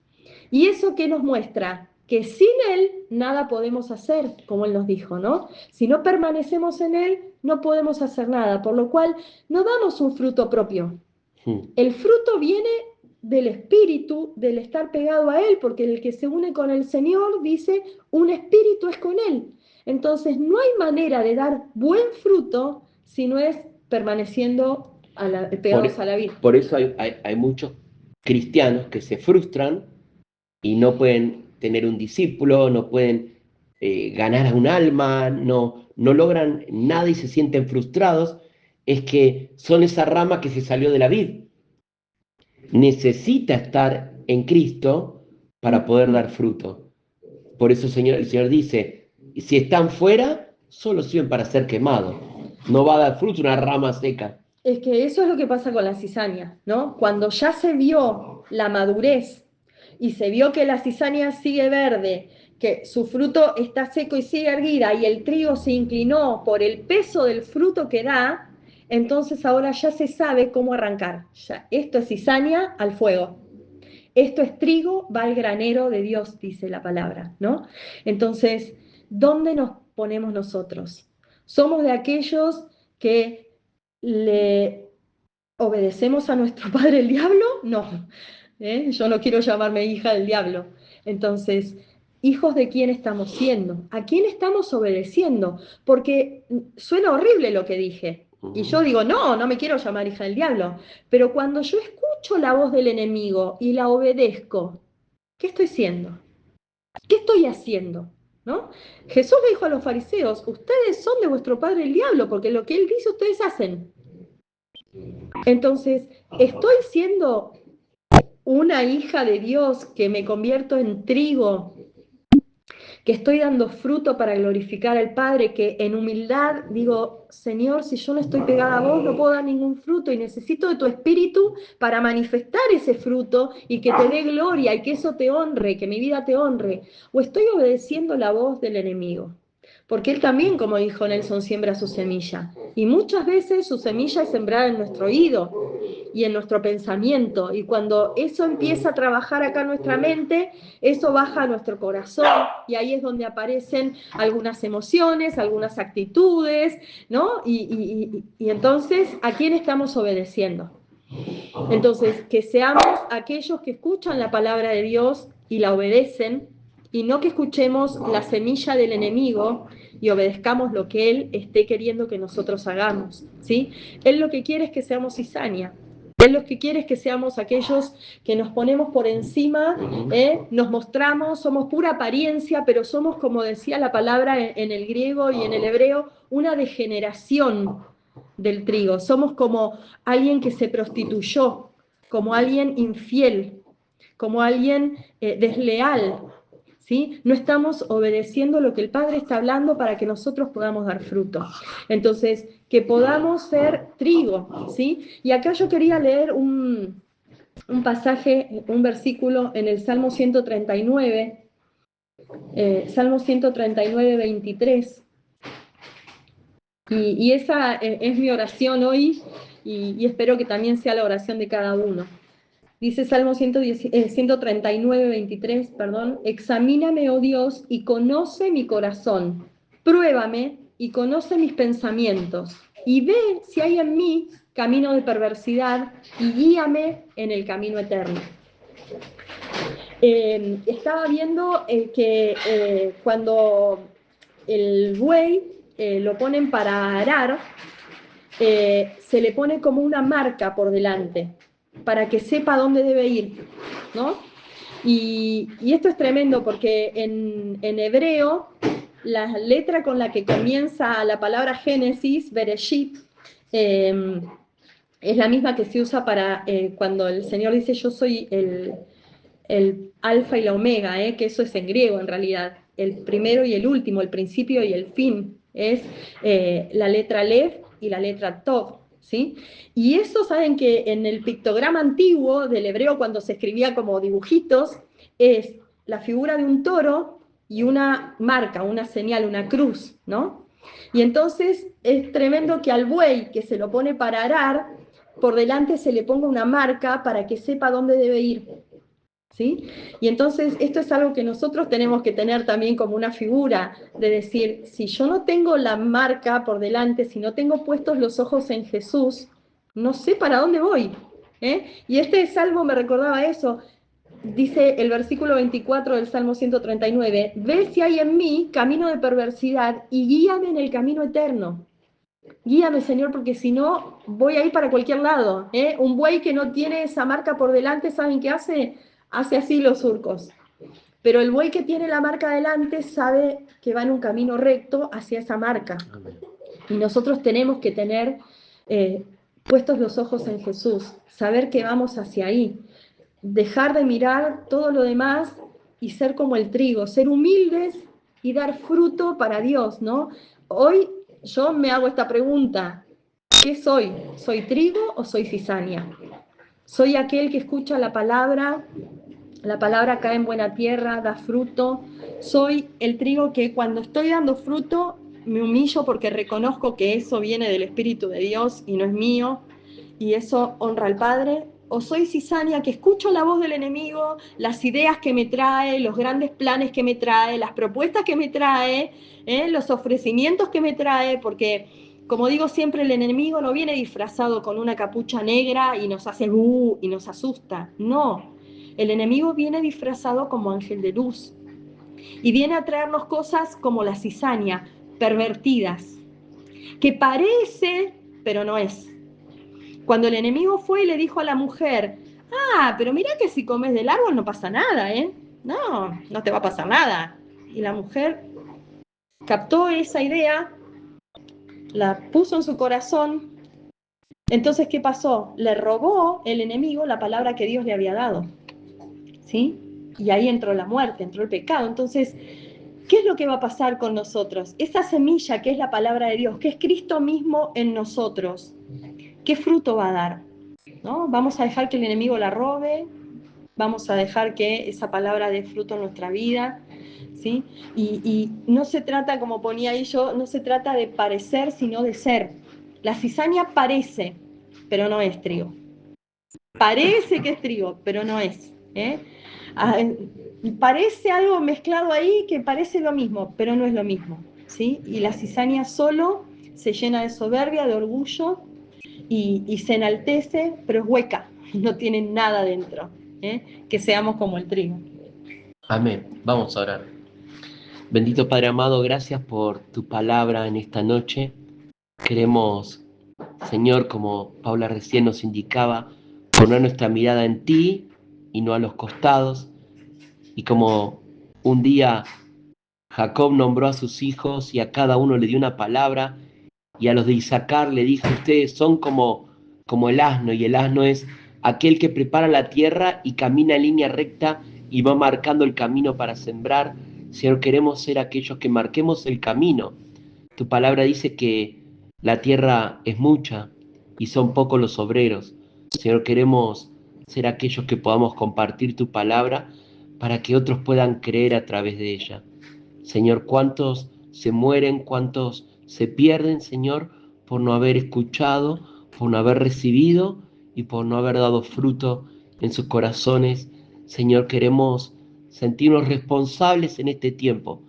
¿Y eso qué nos muestra? Que sin Él nada podemos hacer, como Él nos dijo, ¿no? Si no permanecemos en Él, no podemos hacer nada, por lo cual no damos un fruto propio. El fruto viene del Espíritu, del estar pegado a Él, porque el que se une con el Señor, dice, un espíritu es con Él. Entonces, no hay manera de dar buen fruto si no es permaneciendo pegados a la vida. Por eso hay muchos cristianos que se frustran y no pueden tener un discípulo, no pueden ganar a un alma, no logran nada y se sienten frustrados. Es que son esa rama que se salió de la vid. Necesita estar en Cristo para poder dar fruto. Por eso el Señor dice, si están fuera, solo sirven para ser quemados. No va a dar fruto una rama seca. Es que eso es lo que pasa con la cizaña, ¿no? Cuando ya se vio la madurez y se vio que la cizaña sigue verde, que su fruto está seco y sigue erguida y el trigo se inclinó por el peso del fruto que da, entonces ahora ya se sabe cómo arrancar. Ya, esto es cizaña al fuego. Esto es trigo, va al granero de Dios, dice la palabra, ¿no? Entonces, ¿dónde nos ponemos nosotros? ¿Somos de aquellos que le obedecemos a nuestro padre el diablo? No, yo no quiero llamarme hija del diablo. Entonces, hijos de quién estamos siendo, a quién estamos obedeciendo, porque suena horrible lo que dije. Y yo digo, no me quiero llamar hija del diablo. Pero cuando yo escucho la voz del enemigo y la obedezco, ¿qué estoy siendo? ¿Qué estoy haciendo? ¿No? Jesús le dijo a los fariseos, ustedes son de vuestro padre el diablo, porque lo que él dice ustedes hacen. Entonces, ¿estoy siendo una hija de Dios que me convierto en trigo, que estoy dando fruto para glorificar al Padre, que en humildad digo, Señor, si yo no estoy pegada a vos, no puedo dar ningún fruto y necesito de tu espíritu para manifestar ese fruto y que te dé gloria y que eso te honre, que mi vida te honre? ¿O estoy obedeciendo la voz del enemigo? Porque Él también, como dijo Nelson, siembra su semilla. Y muchas veces su semilla es sembrada en nuestro oído y en nuestro pensamiento. Y cuando eso empieza a trabajar acá en nuestra mente, eso baja a nuestro corazón. Y ahí es donde aparecen algunas emociones, algunas actitudes, ¿no? Y entonces, ¿a quién estamos obedeciendo? Entonces, que seamos aquellos que escuchan la palabra de Dios y la obedecen, y no que escuchemos la semilla del enemigo y obedezcamos lo que él esté queriendo que nosotros hagamos, ¿sí? Él lo que quiere es que seamos cizaña. Él lo que quiere es que seamos aquellos que nos ponemos por encima, nos mostramos, somos pura apariencia, pero somos, como decía la palabra en el griego y en el hebreo, una degeneración del trigo. Somos como alguien que se prostituyó, como alguien infiel, como alguien desleal, ¿sí? No estamos obedeciendo lo que el Padre está hablando para que nosotros podamos dar fruto. Entonces, que podamos ser trigo, ¿sí? Y acá yo quería leer un pasaje, un versículo en el Salmo 139, Salmo 139, 23. Y esa es mi oración hoy y espero que también sea la oración de cada uno. Dice Salmo 139, 23, perdón, examíname, oh Dios, y conoce mi corazón, pruébame y conoce mis pensamientos, y ve si hay en mí camino de perversidad y guíame en el camino eterno. Estaba viendo que cuando el buey lo ponen para arar, se le pone como una marca por delante para que sepa dónde debe ir, ¿no? Y esto es tremendo porque en hebreo la letra con la que comienza la palabra Génesis, Bereshit, es la misma que se usa para cuando el Señor dice yo soy el alfa y la omega, que eso es en griego en realidad, el primero y el último, el principio y el fin, es la letra Lev y la letra Tov, ¿sí? Y eso saben que en el pictograma antiguo del hebreo, cuando se escribía como dibujitos, es la figura de un toro y una marca, una señal, una cruz, ¿no? Y entonces es tremendo que al buey que se lo pone para arar, por delante se le ponga una marca para que sepa dónde debe ir, ¿sí? Y entonces esto es algo que nosotros tenemos que tener también como una figura de decir, si yo no tengo la marca por delante, si no tengo puestos los ojos en Jesús, no sé para dónde voy. Y este salmo me recordaba eso. Dice el versículo 24 del Salmo 139, ve si hay en mí camino de perversidad y guíame en el camino eterno. Guíame, Señor, porque si no, voy a ir para cualquier lado. Un buey que no tiene esa marca por delante, ¿saben qué hace? Hace así los surcos. Pero el buey que tiene la marca delante sabe que va en un camino recto hacia esa marca. Amén. Y nosotros tenemos que tener puestos los ojos en Jesús, saber que vamos hacia ahí, dejar de mirar todo lo demás y ser como el trigo, ser humildes y dar fruto para Dios, ¿no? Hoy yo me hago esta pregunta, ¿qué soy? ¿Soy trigo o soy cizaña? ¿Soy aquel que escucha la palabra cae en buena tierra, da fruto? ¿Soy el trigo que cuando estoy dando fruto me humillo porque reconozco que eso viene del Espíritu de Dios y no es mío y eso honra al Padre? ¿O soy cizaña que escucho la voz del enemigo, las ideas que me trae, los grandes planes que me trae, las propuestas que me trae, los ofrecimientos que me trae? Porque, como digo siempre, el enemigo no viene disfrazado con una capucha negra y nos hace y nos asusta. No, el enemigo viene disfrazado como ángel de luz y viene a traernos cosas como la cizaña, pervertidas, que parece, pero no es. Cuando el enemigo fue y le dijo a la mujer, pero mira que si comes del árbol no pasa nada, no te va a pasar nada. Y la mujer captó esa idea, la puso en su corazón. Entonces, ¿qué pasó? Le robó el enemigo la palabra que Dios le había dado, ¿sí? Y ahí entró la muerte, entró el pecado. Entonces, ¿qué es lo que va a pasar con nosotros? Esa semilla que es la palabra de Dios, que es Cristo mismo en nosotros, ¿qué fruto va a dar? ¿No? Vamos a dejar que el enemigo la robe, vamos a dejar que esa palabra dé fruto en nuestra vida, ¿sí? Y no se trata, como ponía ahí yo, no se trata de parecer, sino de ser. La cizaña parece, pero no es trigo. Parece que es trigo, pero no es. Parece algo mezclado ahí que parece lo mismo, pero no es lo mismo, ¿sí? Y la cizaña solo se llena de soberbia, de orgullo y se enaltece, pero es hueca, no tiene nada dentro. Que seamos como el trigo. Amén. Vamos a orar. Bendito Padre amado, gracias por tu palabra en esta noche. Queremos, Señor, como Paula recién nos indicaba, poner nuestra mirada en ti y no a los costados. Y como un día Jacob nombró a sus hijos y a cada uno le dio una palabra, y a los de Isaacar le dijo: ustedes son como el asno, y el asno es aquel que prepara la tierra y camina en línea recta y va marcando el camino para sembrar. Señor, queremos ser aquellos que marquemos el camino. Tu palabra dice que la tierra es mucha y son pocos los obreros. Señor, queremos ser aquellos que podamos compartir tu palabra para que otros puedan creer a través de ella. Señor, cuántos se mueren, cuántos se pierden, Señor, por no haber escuchado, por no haber recibido y por no haber dado fruto en sus corazones. Señor, queremos sentirnos responsables en este tiempo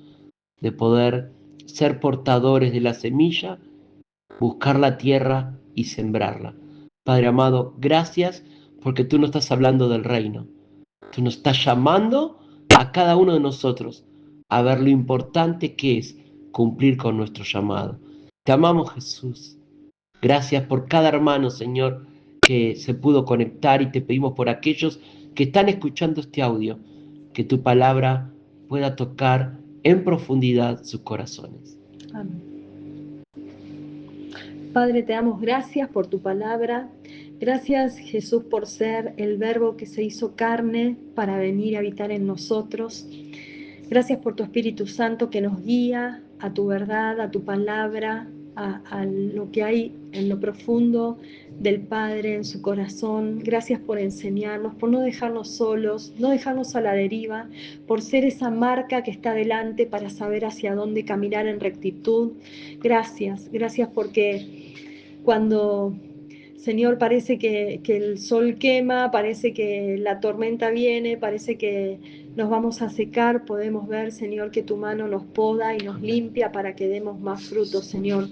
de poder ser portadores de la semilla, buscar la tierra y sembrarla. Padre amado, gracias porque tú nos estás hablando del reino. Tú nos estás llamando a cada uno de nosotros a ver lo importante que es cumplir con nuestro llamado. Te amamos, Jesús. Gracias por cada hermano, Señor, que se pudo conectar, y te pedimos por aquellos que están escuchando este audio, que tu palabra pueda tocar en profundidad sus corazones. Amén. Padre, te damos gracias por tu palabra. Gracias, Jesús, por ser el Verbo que se hizo carne para venir a habitar en nosotros. Gracias por tu Espíritu Santo que nos guía a tu verdad, a tu palabra, a lo que hay en lo profundo del Padre, en su corazón. Gracias por enseñarnos, por no dejarnos solos, no dejarnos a la deriva, por ser esa marca que está delante para saber hacia dónde caminar en rectitud. Gracias, gracias porque cuando, Señor, parece que el sol quema, parece que la tormenta viene, parece que nos vamos a secar, podemos ver, Señor, que tu mano nos poda y nos limpia para que demos más frutos, Señor.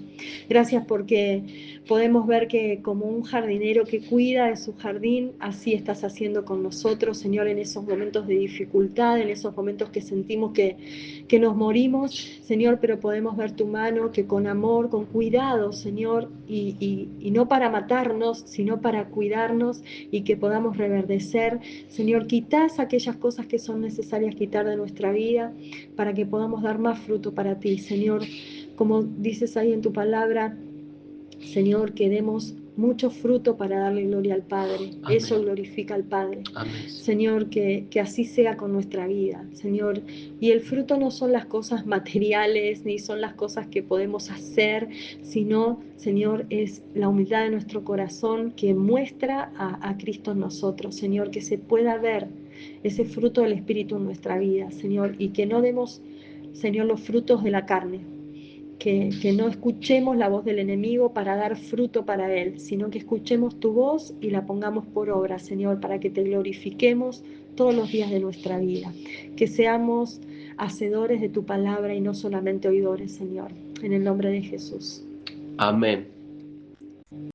Gracias porque podemos ver que como un jardinero que cuida de su jardín, así estás haciendo con nosotros, Señor, en esos momentos de dificultad, en esos momentos que sentimos que nos morimos, Señor, pero podemos ver tu mano que con amor, con cuidado, Señor, y no para matarnos, sino para cuidarnos y que podamos reverdecer. Señor, quitás aquellas cosas que son necesarias quitar de nuestra vida para que podamos dar más fruto para ti, Señor. Como dices ahí en tu palabra, Señor, que demos mucho fruto para darle gloria al Padre. Amén. Eso glorifica al Padre. Amén. Señor, que así sea con nuestra vida, Señor. Y el fruto no son las cosas materiales, ni son las cosas que podemos hacer, sino, Señor, es la humildad de nuestro corazón que muestra a Cristo en nosotros, Señor, que se pueda ver ese fruto del Espíritu en nuestra vida, Señor, y que no demos, Señor, los frutos de la carne, que no escuchemos la voz del enemigo para dar fruto para él, sino que escuchemos tu voz y la pongamos por obra, Señor, para que te glorifiquemos todos los días de nuestra vida. Que seamos hacedores de tu palabra y no solamente oidores, Señor. En el nombre de Jesús. Amén.